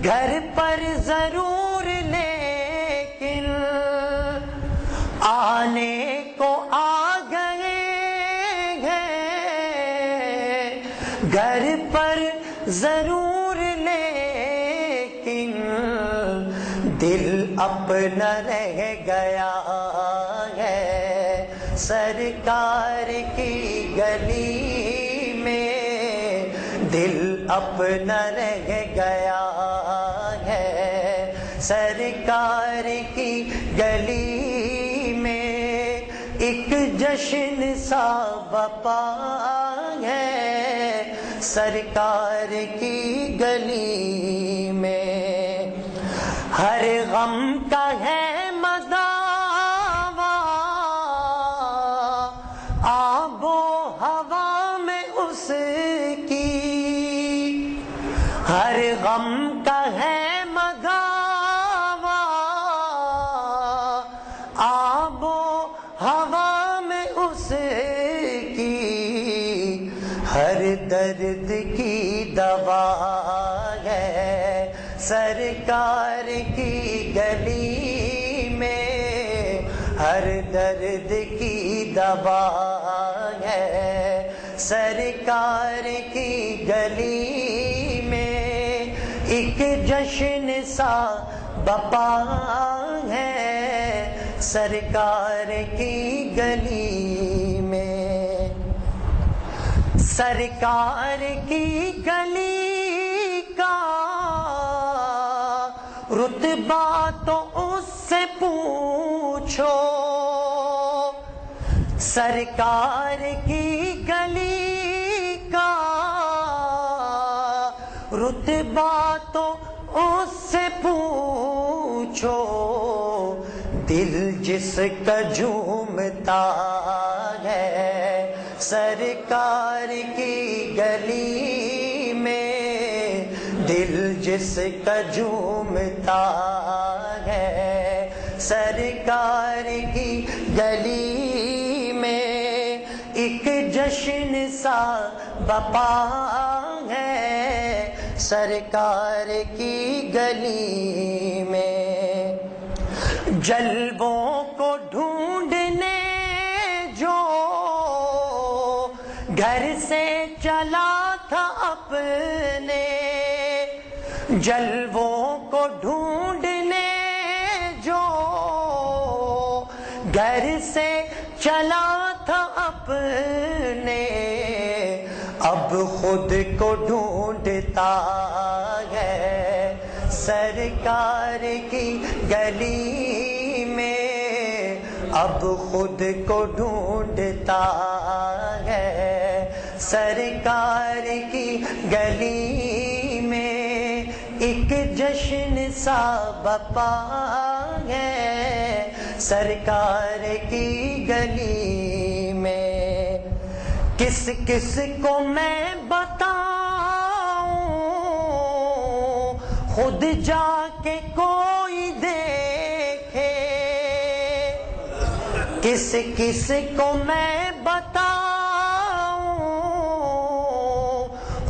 گھر پر ضرور لیکن، آنے کو آ گئے ہیں گھر پر ضرور لیکن، دل اپنا رہ گیا ہے سرکار کی گلی میں، دل اپنا رہ گیا ہے سرکار کی گلی میں، ایک جشن سا بپا ہے سرکار کی گلی میں، ہر غم کا ہے مداوا آب و ہوا میں اس کی، ہر غم کا ہے مداوا آب و ہوا میں اس کی، ہر درد کی دوا ہے سرکار کی گلی میں، ہر درد کی دوا ہے سرکار کی گلی میں، ایک جشن سا بپا ہے سرکار کی گلی میں، سرکار کی گلی کا رتبہ تو اس سے پوچھو، سرکار کی گلی کا رتبہ تو اس سے پوچھو، دل جس کا جھومتا ہے سرکار کی گلی میں، دل جس کا جھومتا ہے سرکار کی گلی میں، ایک جشن سا بپا ہے سرکار کی گلی میں، جلووں کو ڈھونڈنے جو گھر سے چلا تھا اپنے، جلووں کو ڈھونڈنے جو گھر سے چلا تھا اپنے، اب خود کو ڈھونڈتا ہے سرکار کی گلی میں، اب خود کو ڈھونڈتا ہے سرکار کی گلی میں، ایک جشن سا بپا ہے سرکار کی گلی میں، کس کس کو میں بتاؤں خود جا کے کوئی دیکھے، کس کس کو میں بتاؤں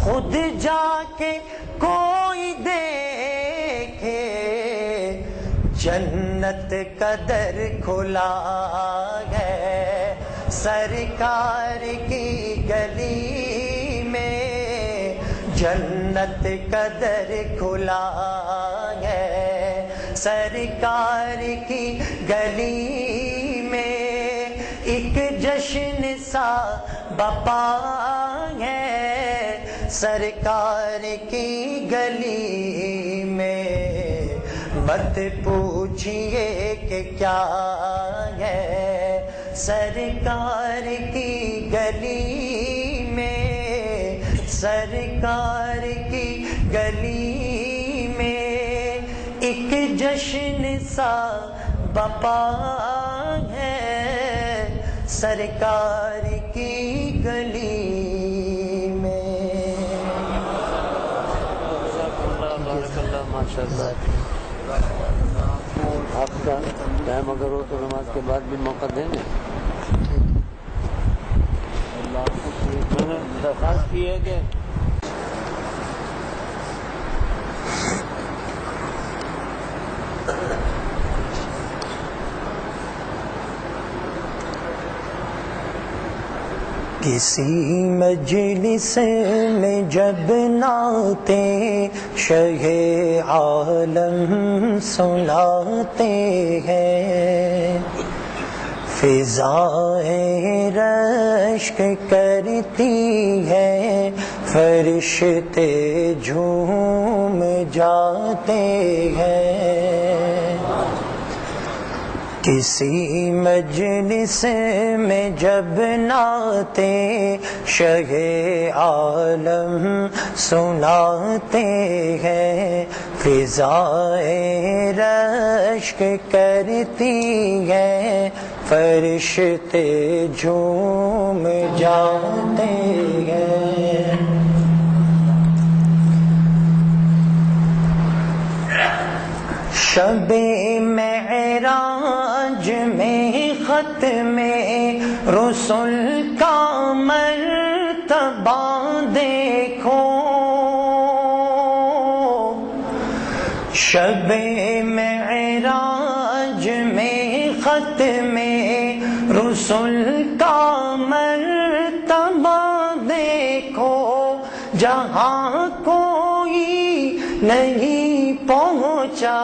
خود جا کے کوئی دیکھے، جنت کا در کھلا ہے سرکار کی گلی میں، جنت کا در کھلا ہے سرکار کی گلی میں، ایک جشن سا بپا ہے سرکار کی گلی میں، مت پوچھئے کہ کیا ہے سرکار کی گلی میں، سرکار کی گلی میں، ایک جشن سا بپا ہے سرکار کی گلی میں۔ ماشاءاللہ، آپ کا ٹائم اگر ہو تو نماز کے بعد بھی موقع دیں گے۔ میں نے درخواست کی ہے کہ کسی مجلس میں جب نعتیں شہ عالم سناتے ہیں، فضائیں رشک کرتی ہیں، فرشتے جھوم جاتے ہیں۔ کسی مجلس میں جب نعتیں شہ عالم سناتے ہیں، فضائیں رشک کرتی ہیں، فرشتے جھوم جاتے ہیں۔ شب معراج میں ختم رسل کا مرتبہ دیکھو شب معراج میں ختم رسل کا مرتبہ دیکھو، جہاں کوئی نہیں پہنچا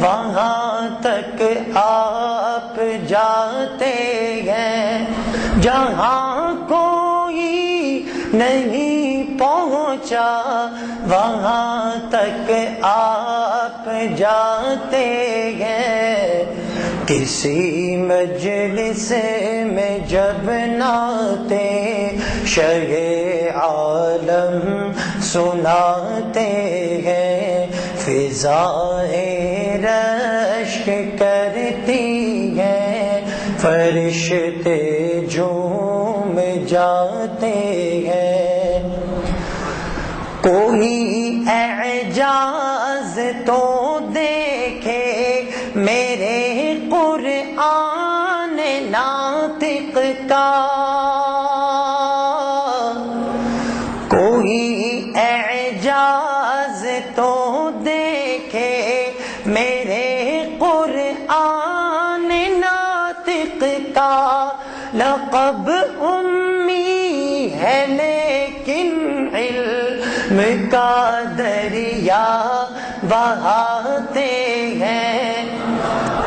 وہاں تک آپ جاتے ہیں، جہاں کوئی نہیں پہنچا وہاں تک آپ جاتے ہیں۔ کسی مجلس میں جب نعتِ شہ عالم سناتے ہیں، فضائیں رشک کرتی ہیں، فرشتے جھوم جاتے ہیں۔ کوئی اعجاز تو دیکھے میرے قرآن ناطق کا، کوئی اعجاز تو دیکھے میرے قرآن ناطق کا۔ لقب امی ہے لیکن علم کا دریا بہاتے ہیں،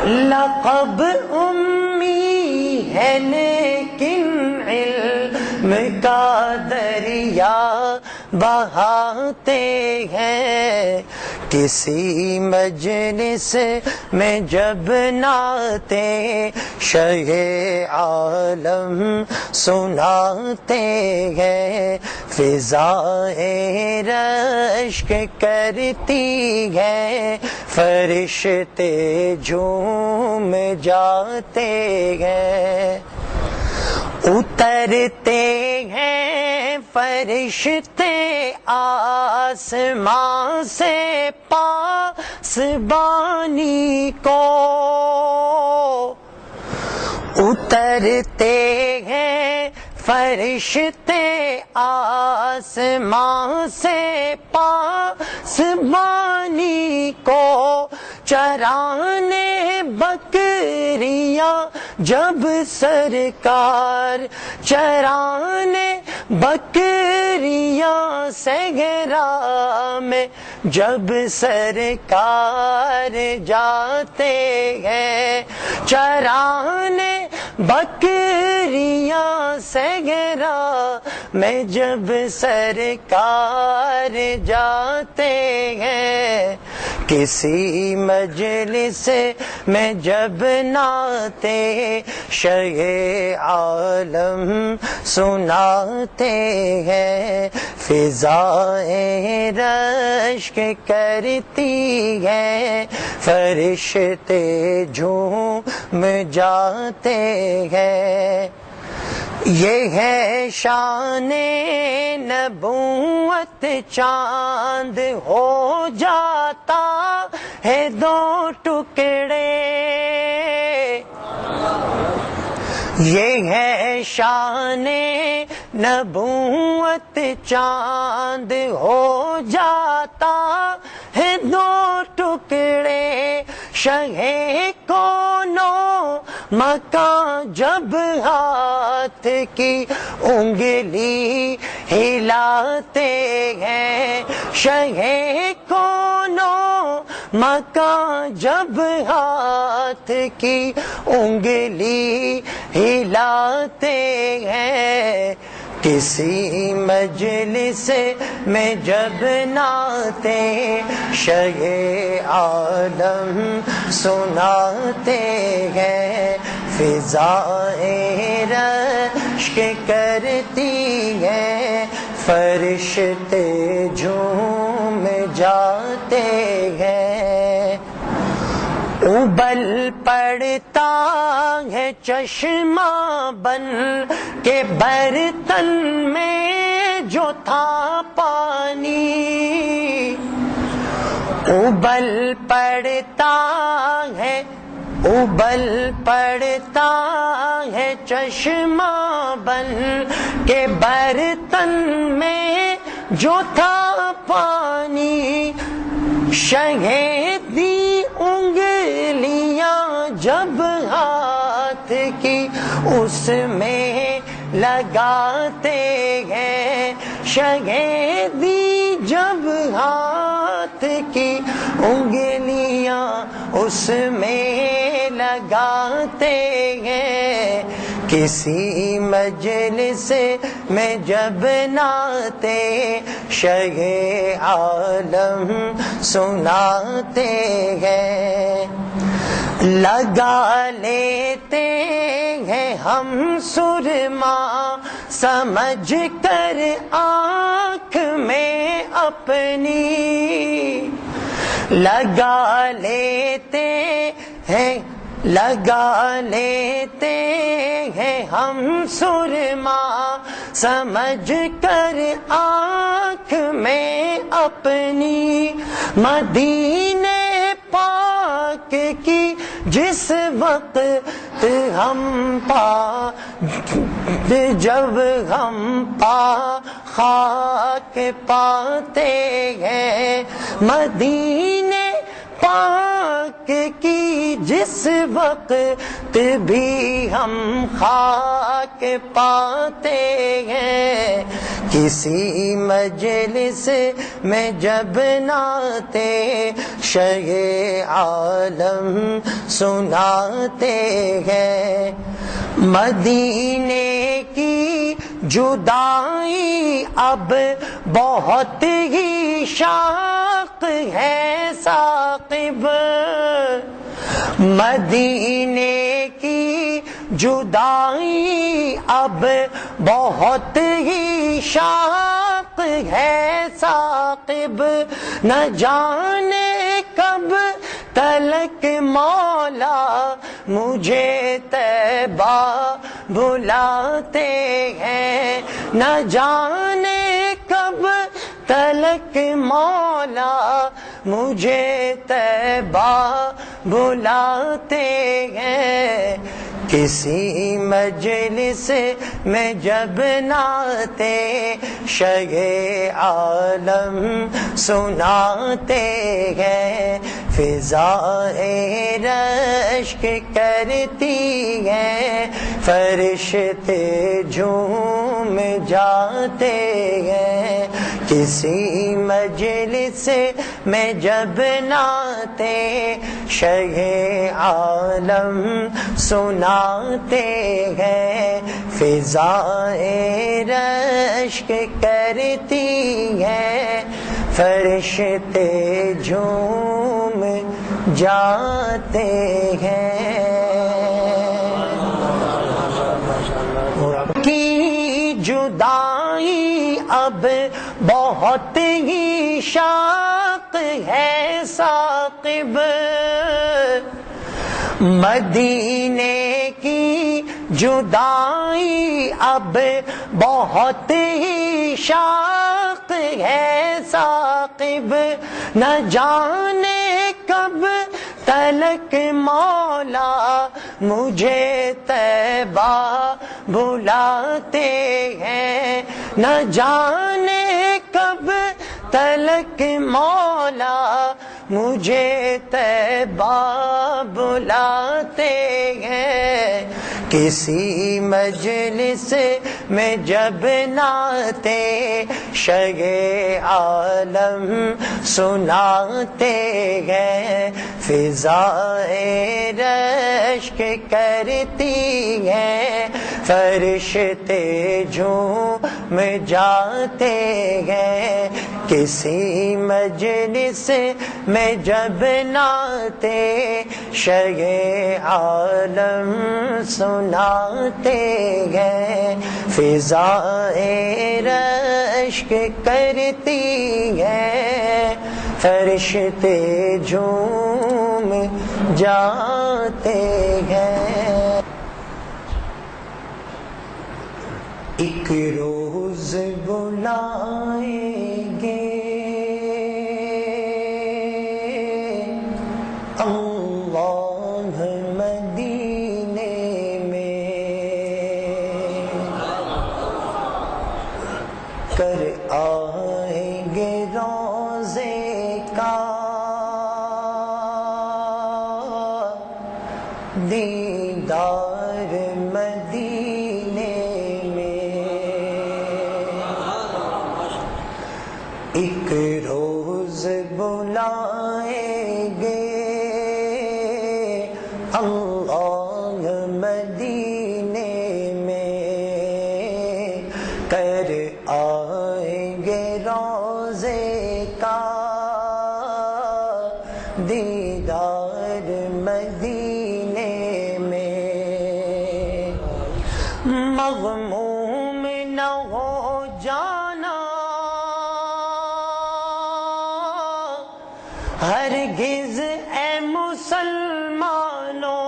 لقب امی ہے لیکن علم کا دریا بہاتے ہیں۔ کسی مجلس میں جب نعتِ شہ عالم سناتے ہیں، فضائیں رشک کرتی ہیں، فرشتے جھوم جاتے ہیں۔ اترتے ہیں فرشتے آسمان سے پاسبانی کو، اترتے ہیں فرشتے آسمان سے پاسبانی کو، چرانے بکریاں جب سرکار چرانے بکریاں صحرا میں جب سرکار جاتے ہیں، چرانے بکریاں صحرا میں جب سرکار جاتے ہیں۔ کسی مجلس میں جب نعتِ شہ عالم سناتے ہیں، فضائیں رشک کرتی ہیں، فرشتے جھوم جاتے ہیں۔ یہ ہے شان نبوت، چاند ہو جاتا ہے دو ٹکڑے، یہ ہے شان نبوت، چاند ہو جاتا ہے دو ٹکڑے، شہ کونوں مکان جب ہاتھ کی انگلی ہلاتے ہیں، شہ کونوں مکان جب ہاتھ کی انگلی ہلاتے ہیں۔ کسی مجلس میں جب نعتِ شہ عالم سناتے ہیں، فضائیں رشک کرتی ہیں، فرشتے جھوم جاتے ہیں۔ ابل پڑتا ہے چشمہ بن کے برتن میں جو تھا پانی، ابل پڑتا ہے ابل پڑتا ہے چشمہ بن کے برتن میں جو تھا پانی، شہیدی انگلیاں جب ہاتھ کی اس میں لگاتے ہیں، شہیدی جب ہاتھ کی انگلیاں اس میں لگاتے ہیں، کسی مجلس میں جب نعتِ شہ عالم سناتے ہیں، لگا لیتے ہیں ہم سرما سمجھ کر آنکھ میں اپنی، لگا لیتے ہیں ہم سرما سمجھ کر آنکھ میں اپنی، مدینے پاک کی جس وقت ہم جب ہم خاک پاتے ہیں، مدینے پاک کی جس وقت بھی ہم خاک پاتے ہیں، کسی مجلس میں جب نعتِ شہ عالم سناتے ہیں، مدینے کی جدائی اب بہت ہی شاق ہے ثاقب، مدینے کی جدائی اب بہت ہی شاق ہے ثاقب، نہ جانے کب تلک مولا مجھے طیبہ بلاتے ہیں، نہ جانے کب تلک مولا مجھے طیبہ بلاتے ہیں، کسی مجلس میں جب نعتِ شہ عالم سناتے ہیں، فضائے رشک کرتی ہیں، فرشتے جھوم جاتے ہیں، کسی مجلس میں جب نعتِ شہ عالم سناتے ہیں، فضائے رشک کرتی ہیں، فرشتے جھوم جاتے ہیں، کی جدائی اب بہت ہی شاق ہے ثاقب، مدینے کی جدائی اب بہت ہی شاق ہے ثاقب، نہ جانے کب تلک مولا مجھے طیبہ بلاتے ہیں، نہ جانے کب تلک مولا مجھے طیبہ بلاتے ہیں، کسی مجلس میں جب نعتِ شہ عالم سناتے ہیں، فضائے رشک کرتی ہیں، فرشتے جھوم جاتے ہیں، کسی مجلس میں جب نعتِ شہ عالم سناتے ہیں، فضائے رشک کرتی ہیں، فرشتے جھوم جاتے ہیں، ایک روز بلائیں گے اللہ کر آئیں گے روزے کا دیدار مدینے میں، ایک روز بلائیں گے اللہ مدینے میں، کر آئیں گے روزے کا دیدار مدینے میں، مغموم نہ ہو جانا ہرگز اے مسلمانوں،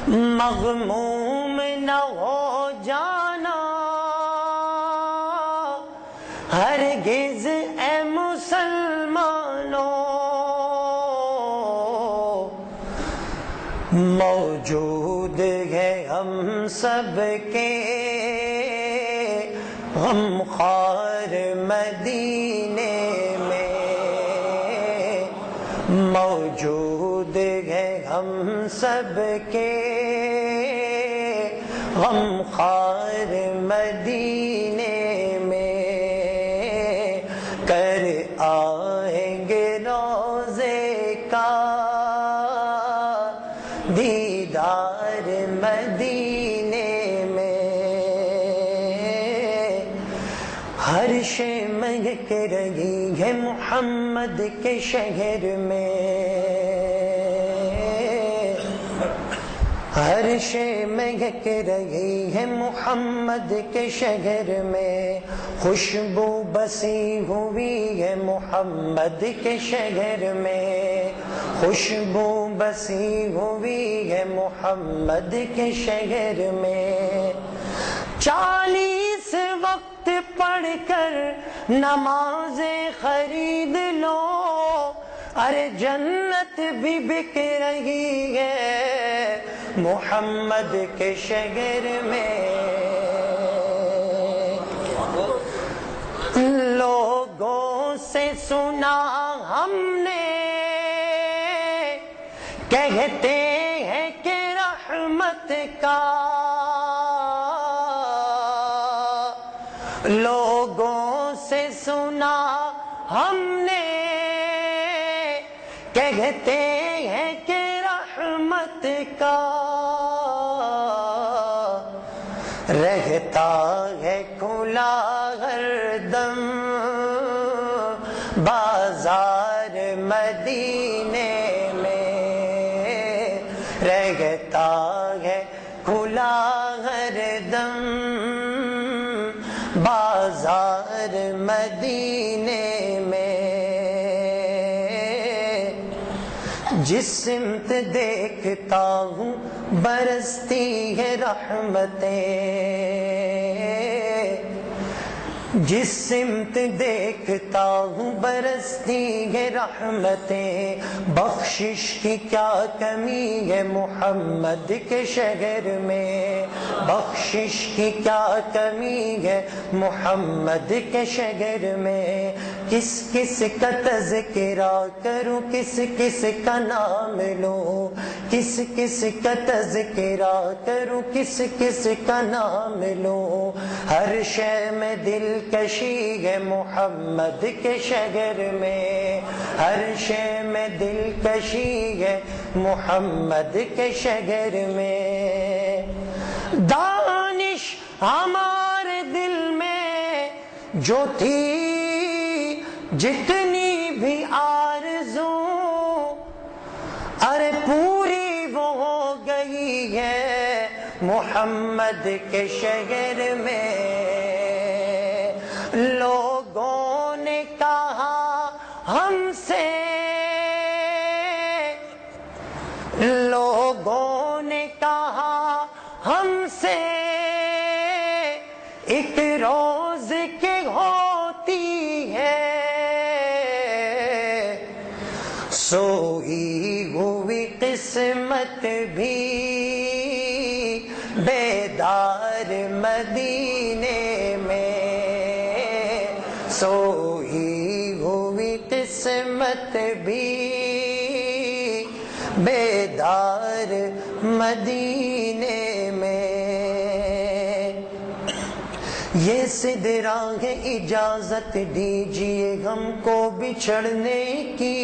مغموم نہ ہو جانا ہرگز اے مسلمانوں، موجود ہے ہم سب کے غمخوار مدینے میں، موجود ہے ہم سب کے غمخوار مدینے میں، کر آئیں گے روزے کا دیدار مدینے میں، ہر شے مہک رہی ہے محمد کے شہر میں، ہر شے مہک رہی ہے محمد کے شہر میں، خوشبو بسی ہوئی ہے محمد کے شہر میں، خوشبو بسی ہوئی ہے محمد کے شہر میں، 40 وقت پڑھ کر نمازیں خرید لو، ارے جنت بھی بک رہی ہے محمد کے شہر میں، لوگوں سے سنا ہم نے کہتے ہیں کہ رحمت کا، لوگوں سے سنا ہم نے کہتے ہیں کہ رحمت کا، رہتا ہے کھلا ہر دم بازار مدینے میں، رہتا ہے کھلا ہر دم بازار مدینے میں، جس سمت دیکھتا ہوں برستی ہے رحمتیں، جس سمت دیکھتا ہوں برستی ہے رحمتیں، بخشش کی کیا کمی ہے محمد کے شہر میں، بخشش کی کیا کمی ہے محمد کے شہر میں، کس کس کا تذکرہ کروں کس کس کا نام لوں، کس کس کا تذکرہ کروں کس کس کا نام لوں، ہر شے میں دلکشی ہے محمد کے شہر میں، ہر شے میں دلکشی ہے محمد کے شہر میں، دانش ہمارے دل میں جو تھی جتنی بھی آرزو، ارے پوری وہ ہو گئی ہے محمد کے شہر میں، لوگوں نے کہا ہم سے، لوگوں نے کہا ہم سے ایک روز کی ہوتی ہے، سوئی ہوئی قسمت بھی بیدار بیدار مدینے میں، سوئی ہوئی قسمت بھی بیدار مدینے میں۔ یہ سدرا ہے اجازت دیجیے ہم کو بچھڑنے کی،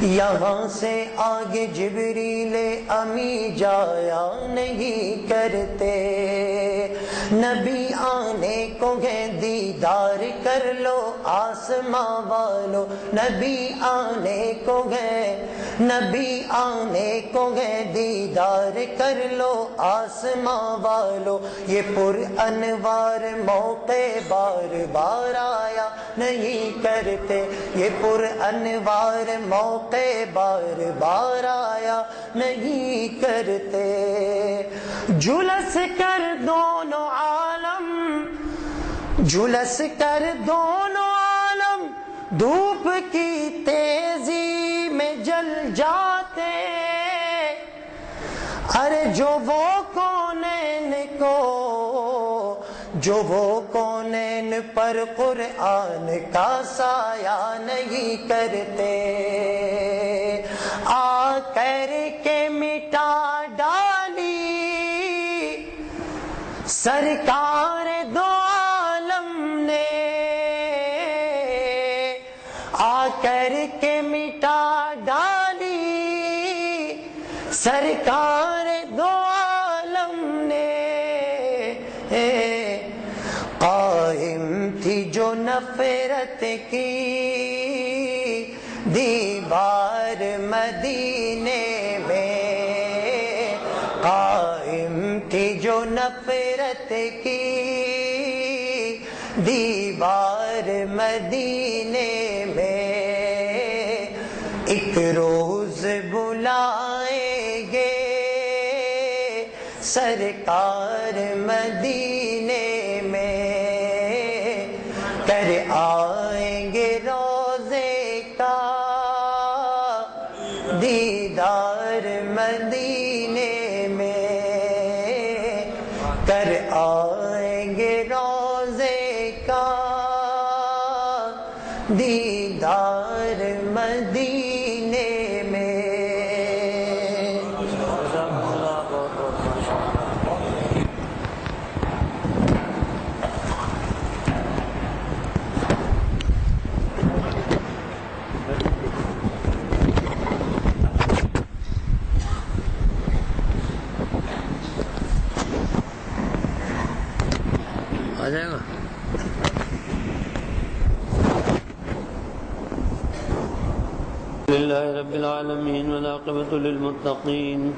یہاں سے آگے جبریل امی جایا نہیں کرتے، نبی آنے کو ہے دیدار کر لو آسماں والو، نبی آنے کو ہے، نبی آنے کو ہے دیدار کر لو آسماں والو، یہ پر انوار موقع بار بار آیا نہیں کرتے، یہ پر انوار موقع بار بار آیا نہیں کرتے، جھلس کر دونوں عالم، جھلس کر دونوں عالم دھوپ کی تیزی میں جل جاتے، ارے جو وہ کونین کو، جو وہ کونین پر قرآن کا سایہ نہیں کرتے، آ کر کے مٹا ڈالی سرکار دو عالم نے، آ کر کے مٹا ڈالی سرکار دو عالم نے، قائم تھی جو نفرت کی دیوار مدینے میں، قائم تھی جو نفرت کی دیوار مدینے میں، ایک روز بلائیں گے سرکار مدینے میں، کر آئیں گے روزے کا دیدار مدینے میں، کر آئیں گے روزے کا دیدار مدینے میں۔ آ جائے گا۔ للہ رب العالمین والعاقبۃ للمتقین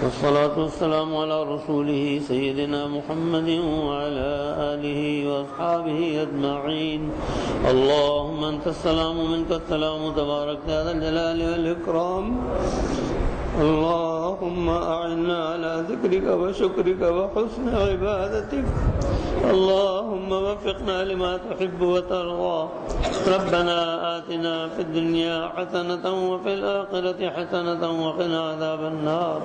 والصلاة والسلام علی رسولہ سیدنا محمد وعلی آلہ واصحابہ اجمعین۔ اللہم انت السلام ومنک السلام تبارک یا ذا الجلال والاکرام۔ اللهم أعنا على ذكرك وشكرك وحسن عبادتك، اللهم وفقنا لما تحب وترضى، ربنا آتنا في الدنيا حسنة وفي الآخرة حسنة وقنا عذاب النار،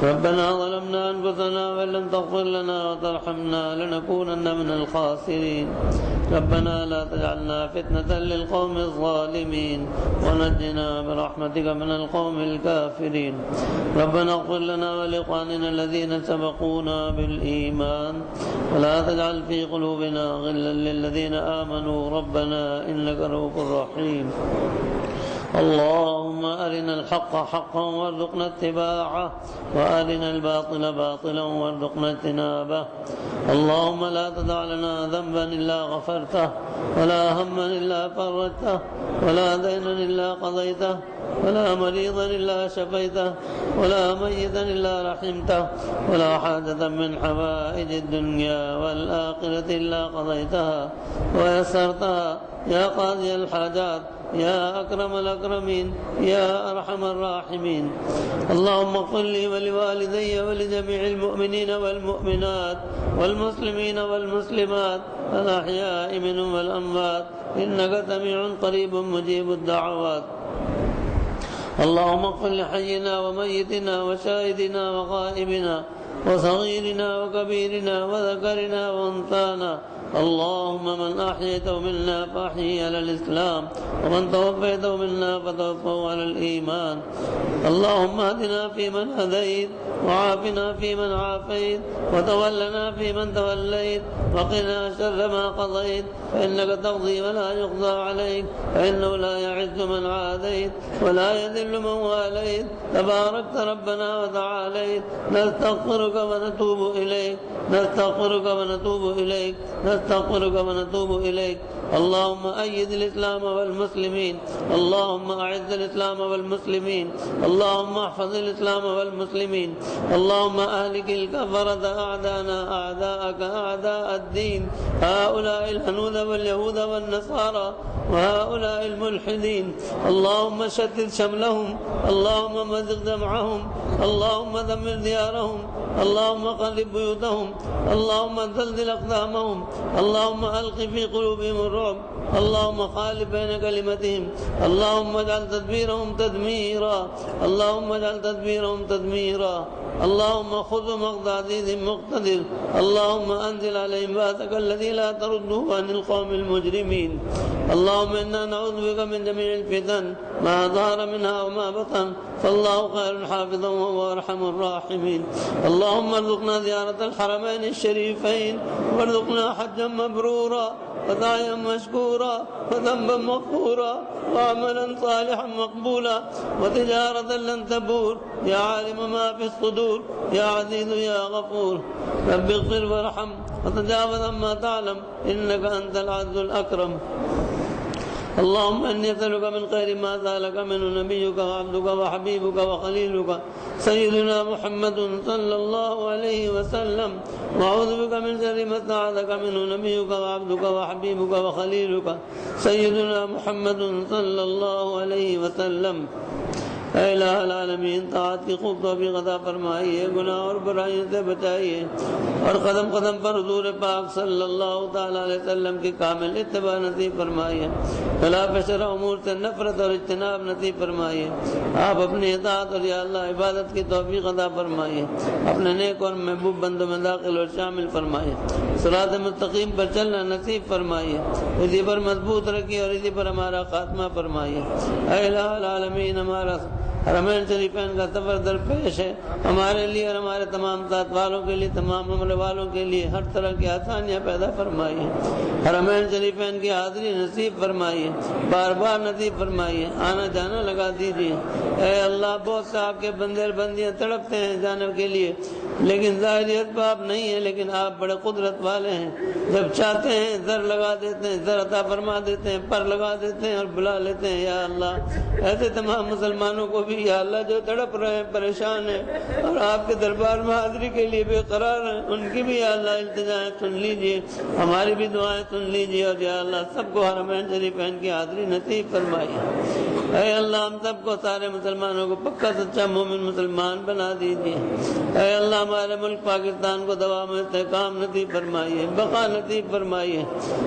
ربنا ظلمنا أنفسنا وإن لم تغفر لنا وترحمنا لنكونن من الخاسرين، ربنا لا تجعلنا فتنة للقوم الظالمين ونجنا برحمتك من القوم الكافرين، ربنا اغفر لنا ولإخواننا الذين سبقونا بالإيمان ولا تجعل في قلوبنا غلا للذين آمنوا ربنا إنك رؤوف رحيم، اللهم أرنا الحق حقا وارزقنا اتباعه وأرنا الباطل باطلا وارزقنا اجتنابه، اللهم لا تدع لنا ذنبا إلا غفرته ولا هما إلا فرجته ولا دينا إلا قضيته ولا مريضا إلا شفيته ولا ميتا إلا رحمته ولا حاجة من حوائج الدنيا والآخرة إلا قضيتها ويسرتها يا قاضي الحاجات يا أكرم الأكرمين يا أرحم الراحمين، اللهم اغفر لي ولوالدي ولجميع المؤمنين والمؤمنات والمسلمين والمسلمات الأحياء منهم والأموات إنك سميع قريب مجيب الدعوات، اللهم اغفر لحينا وميتنا وشاهدنا وغائبنا وصغيرنا وكبيرنا وذكرنا وأنثانا. اللهم من أحييته منا فأحيي على الإسلام، ومن توفيته منا فتوفه على الإيمان. اللهم اهدنا فيمن هديت، وعافنا فيمن عافيت، وتولنا فيمن توليت، وقنا شر ما قضيت، فإنك تقضي ولا يقضى عليك، فإنه لا يعز من عاديت ولا يذل من واليت، تباركت ربنا وتعاليت. نستغفرك ونتوب إليك، نستغفرك ونتوب إليك، نستغفرك ونتوب إليك. اللهم أيد الإسلام والمسلمين، اللهم أعز الإسلام والمسلمين، اللهم احفظ الإسلام والمسلمين. اللهم أهلك الكفرة أعداءنا أعداءك أعداء الدين، هؤلاء الهنود واليهود والنصارى وهؤلاء الملحدين. اللهم شتت شملهم، اللهم مزق جمعهم، اللهم دمر ديارهم، اللهم قلب بيوتهم، اللهم زلزل أقدامهم، اللهم ألق في قلوبهم الرعب، اللهم خالف بين كلمتهم، اللهم اجعل تدبيرهم تدميرا، اللهم اجعل تدبيرهم تدميرا. اللهم خذ مقت عزيز مقتدر، اللهم أنزل عليهم بأسك الذي لا ترده عن القوم المجرمين. اللهم إنا نعوذ بك من جميع الفتن ما ظهر منها وما بطن، فالله خير حافظا وهو أرحم الراحمين. اللهم ارزقنا زيارة الحرمين الشريفين، وارزقنا حجا مبرورا وسعيا مشكورا وذنبا مغفورا وعملا صالحا مقبولا وتجارة لن تبور، يا عالم ما في الصدور، يا عزيز يا غفور. رب اغفر وارحم وتجاوز عما تعلم، إنك أنت العز الأكرم. اللهم إني أسألك من خير ما سألك منه نبيك وعبدك وحبيبك وخليلك سيدنا محمد صلى الله عليه وسلم، وأعوذ بك من شر ما استعاذك منه نبيك وعبدك وحبيبك وخليلك سيدنا محمد صلى الله عليه وسلم. اے الہ العالمین، طاعت کی خوب توفیق عطا فرمائیے، گناہ اور برائیوں سے بچائیے، اور قدم قدم پر حضور پاک صلی اللہ تعالی علیہ وسلم کی کامل اتباع نصیب فرمائیے، خلاف شرع امور سے نفرت اور اجتناب نصیب فرمائیے. آپ اپنی اطاعت اور یا اللہ عبادت کی توفیق عطا فرمائیے، اپنے نیک اور محبوب بندوں میں داخل اور شامل فرمائیے، صراط مستقیم پر چلنا نصیب فرمائیے، اسی پر مضبوط رکھیے اور اسی پر ہمارا خاتمہ فرمائیے. اے الہ العالمین، ہمارا حرمین شریفین کا سفر درپیش ہے، ہمارے لیے اور ہمارے تمام ساتھ والوں کے لیے، تمام عمرے والوں کے لیے ہر طرح کی آسانیاں پیدا فرمائیے. حرمین شریفین کی حاضری نصیب فرمائیے، بار بار نصیب فرمائیے، آنا جانا لگا دیجیے. اے اللہ، بہت سے آپ کے بندے اور بندیاں تڑپتے ہیں جانے کے لیے، لیکن ظاہری اسباب نہیں ہے، لیکن آپ بڑے قدرت والے ہیں، جب چاہتے ہیں زر لگا دیتے ہیں، زر عطا فرما دیتے ہیں، پر لگا دیتے ہیں اور بلا لیتے ہیں. یا اللہ، ایسے تمام مسلمانوں کو بھی یا اللہ جو تڑپ رہے ہیں، پریشان ہیں اور آپ کے دربار میں حاضری کے لیے بے قرار ہیں، ان کی بھی یا اللہ التجائیں سن لیجئے، ہماری بھی دعائیں سن لیجئے، اور یا اللہ سب کو حرمین شریفین کی حاضری نصیب فرمائیے. اے اللہ، ہم سب کو، سارے مسلمانوں کو پکا سچا مومن مسلمان بنا دیجئے. اے اللہ، ہمارے ملک پاکستان کو دوام استحکام نصیب فرمائیے، بقا نصیب فرمائیے.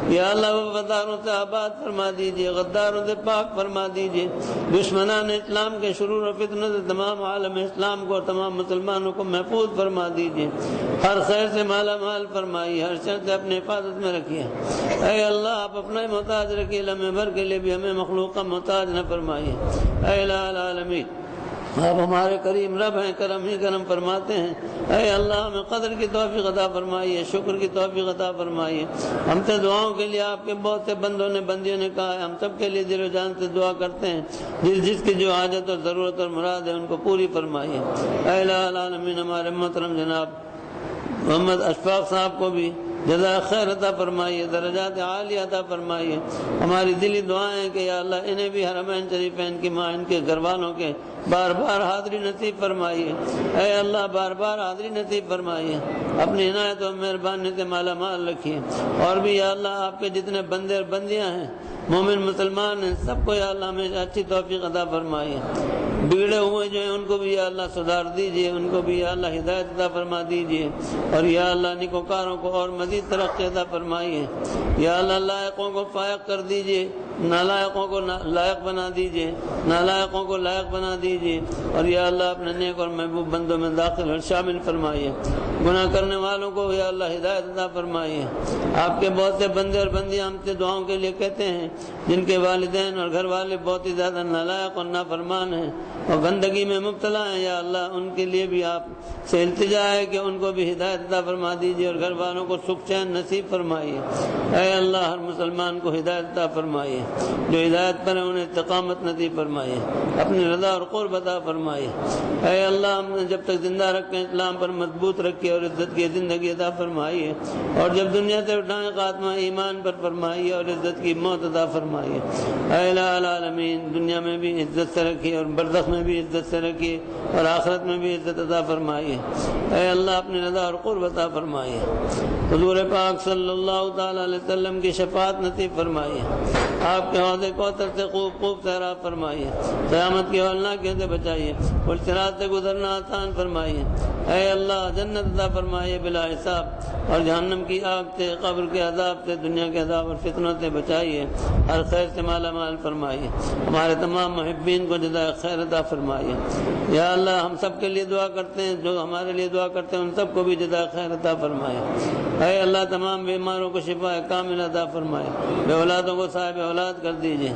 یا اللہ، وفاداروں سے آباد فرما دیجئے، غداروں سے پاک فرما دیجئے، دشمنان اسلام کے شرور اور فتنوں سے تمام عالم اسلام کو اور تمام مسلمانوں کو محفوظ فرما دیجئے، ہر خیر سے مالا مال فرمائیے، ہر شر سے اپنے حفاظت میں رکھیے. اے اللہ، آپ اپنا ہی محتاج رکھیے، لمحے بھر کے لیے بھی ہمیں مخلوق کا محتاج نہ فرمائیے. اے الہ العالمین، آپ ہمارے کریم رب ہیں، کرم ہی کرم فرماتے ہیں. اے اللہ، ہمیں قدر کی توفیق عطا فرمائیے، شکر کی توفیق عطا فرمائیے. ہم سے دعاؤں کے لیے آپ کے بہت سے بندوں نے بندیوں نے کہا ہے، ہم سب کے لیے دل و جان سے دعا کرتے ہیں، جس کی جو حاجت اور ضرورت اور مراد ہے ان کو پوری فرمائیے. اے الہ العالمین، ہمارے محترم جناب محمد اشفاق صاحب کو بھی جزائے خیر عطا فرمائیے، درجات عالیہ عطا فرمائیے. ہماری دلی دعائیں ہیں کہ یا اللہ انہیں بھی حرمین شریفین کی ماں، ان کے گھر والوں کے بار بار حاضری نصیب فرمائیے. اے اللہ، بار بار حاضری نصیب فرمائیے، اپنی عنایت و مہربانی سے مالا مال رکھیے. اور بھی یا اللہ، آپ کے جتنے بندے اور بندیاں ہیں، مومن مسلمان ہیں، سب کو یا اللہ ہمیشہ اچھی توفیق عطا فرمائیے. بگڑے ہوئے جو ہیں ان کو بھی یا اللہ سدھار دیجئے، ان کو بھی یا اللہ ہدایت عطا فرما دیجئے، اور یا اللہ نیکوکاروں کو اور مزید ترقی عطا فرمائیے. یا اللہ، لائقوں کو فائق کر دیجئے، نالائقوں کو لائق بنا دیجیے، نالائقوں کو لائق بنا دیجیے، اور یا اللہ اپنے نیک اور محبوب بندوں میں داخل اور شامل فرمائیے۔ گناہ کرنے والوں کو یا اللہ ہدایت عطا فرمائیے۔ آپ کے بہت سے بندے اور بندیاں ہم سے دعاؤں کے لیے کہتے ہیں جن کے والدین اور گھر والے بہت ہی زیادہ نالائق اور نافرمان ہیں اور گندگی میں مبتلا ہیں، یا اللہ ان کے لیے بھی آپ سے التجا ہے کہ ان کو بھی ہدایت عطا فرما دیجیے اور گھر والوں کو سکھ چین نصیب فرمائیے۔ اے اللہ ہر مسلمان کو ہدایت عطا فرمائیے، جو ہدایت پر ہے انہیں استقامت نصیب فرمائیے، اپنی رضا اور قرب عطا فرمائیے۔ اے اللہ ہم نے جب تک زندہ رکھیں اسلام پر مضبوط رکھے اور عزت کی زندگی عطا فرمائیے، اور جب دنیا سے اٹھائیں خاتمہ ایمان پر فرمائیے اور عزت کی موت عطا فرمائیے۔ اے الہ العالمین دنیا میں بھی عزت سے رکھیے اور برزخ میں بھی عزت سے رکھیے اور آخرت میں بھی عزت عطا فرمائیے۔ اے اللہ اپنی رضا اور قرب عطا فرمائیے۔ حضور پاک صلی اللہ تعالی علیہ وسلم کی شفاعت نصیب فرمائیے، آپ کے حوض کوثر سے خوب خوب سیراب فرمائیے، قیامت کی ہولناکیوں سے بچائیے اور صراط سے گزرنا آسان فرمائیے۔ اے اللہ جنت عطا فرمائیے بلا حساب، اور جہنم کی آگ سے، قبر کے عذاب سے، دنیا کے عذاب اور فتنوں سے بچائیے، ہر خیر سے مالا مال فرمائیے۔ ہمارے تمام محبین کو جزائے خیر عطا فرمائیے۔ یا اللہ ہم سب کے لیے دعا کرتے ہیں، جو ہمارے لیے دعا کرتے ہیں ان سب کو بھی جزائے خیر عطا فرمائے۔ اے اللہ تمام بیماروں کو شفا کامل عطا فرمائے، بے اولادوں کو صاحب اولاد کر دیجیے،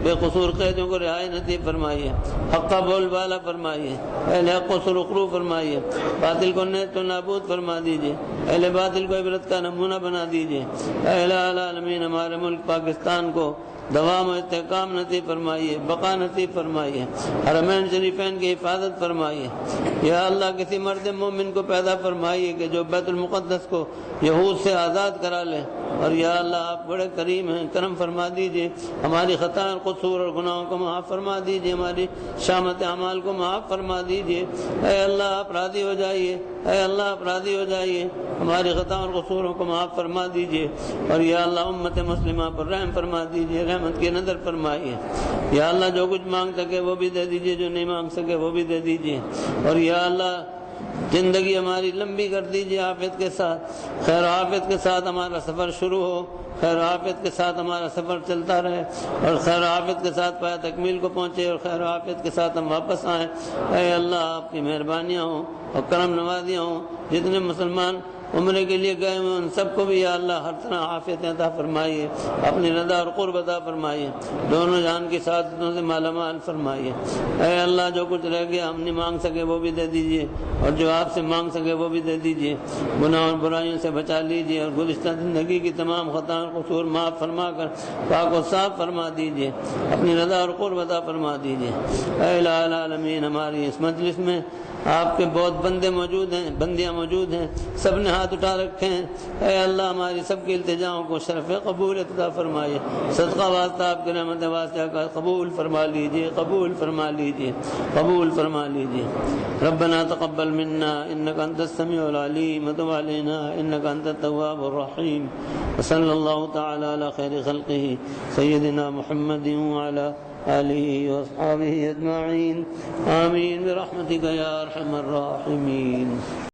بے قصور قیدوں کو رہائی نصیب فرمائیے، حق کا بول بالا فرمائیے، اہل حق کو سرخرو فرمائیے، باطل کو نیست و نابود فرما دیجیے، اہل باطل کو عبرت کا نمونہ بنا دیجیے۔ اے الہ العالمین ہمارے ملک پاکستان کو دوام و استحکام نصیب فرمائیے، بقا نصیب فرمائیے، حرمین شریفین کی حفاظت فرمائیے۔ یا اللہ کسی مرد مومن کو پیدا فرمائیے کہ جو بیت المقدس کو یہود سے آزاد کرا لے، اور یا اللہ آپ بڑے کریم ہیں، کرم فرما دیجیے، ہماری خطا اور قصور اور گناہوں کو معاف فرما دیجیے، ہماری شامت اعمال کو معاف فرما دیجیے۔ اے اللہ آپ راضی ہو جائیے، اے اللہ آپ راضی ہو جائیے، ہماری خطا اور قصوروں کو معاف فرما دیجیے، اور یا اللہ امت مسلمہ پر رحم فرما دیجیے، رحمت کی نظر فرمائیے۔ یا اللہ جو کچھ مانگ سکے وہ بھی دے دیجیے، جو نہیں مانگ سکے وہ بھی دے دیجیے، اور یا اللہ زندگی ہماری لمبی کر دیجیے عافیت کے ساتھ، خیر و عافیت کے ساتھ ہمارا سفر شروع ہو، خیر و عافیت کے ساتھ ہمارا سفر چلتا رہے، اور خیر و عافیت کے ساتھ پایا تکمیل کو پہنچے، اور خیر و عافیت کے ساتھ ہم واپس آئیں۔ اے اللہ آپ کی مہربانیاں ہوں اور کرم نوازیاں ہوں، جتنے مسلمان عمرے کے لیے گئے ہوئے ان سب کو بھی یا اللہ ہر طرح عافیت عطا فرمائیے، اپنی رضا اور قرب عطا فرمائیے، دونوں جہان کی سعادتوں سے مالا مال فرمائیے۔ اے اللہ جو کچھ رہ گیا ہم نہیں مانگ سکے وہ بھی دے دیجیے، اور جو آپ سے مانگ سکے وہ بھی دے دیجیے، گناہ اور برائیوں سے بچا لیجیے، اور گزشتہ زندگی کی تمام خطا اور قصور معاف فرما کر پاک و صاف فرما دیجیے، اپنی رضا اور قرب عطا فرما دیجیے۔ اے الہ العالمین ہماری اس مجلس میں آپ کے بہت بندے موجود ہیں، بندیاں موجود ہیں، سب نے ہاتھ اٹھا رکھے ہیں۔ اے اللہ ہماری سب کی التجاؤں کو شرف قبول عطا فرمائیے، صدقہ واسطہ آپ کی رحمت واسعہ کا قبول فرما لیجیے، قبول فرما لیجیے، قبول فرما لیجیے۔ ربنا تقبل منا انك انت السميع العليم وتب علينا انك انت التواب الرحيم، وصلى الله تعالى على خير خلقه سيدنا محمد وعلى آله وأصحابه أجمعين آمين برحمتك يا أرحم الراحمين۔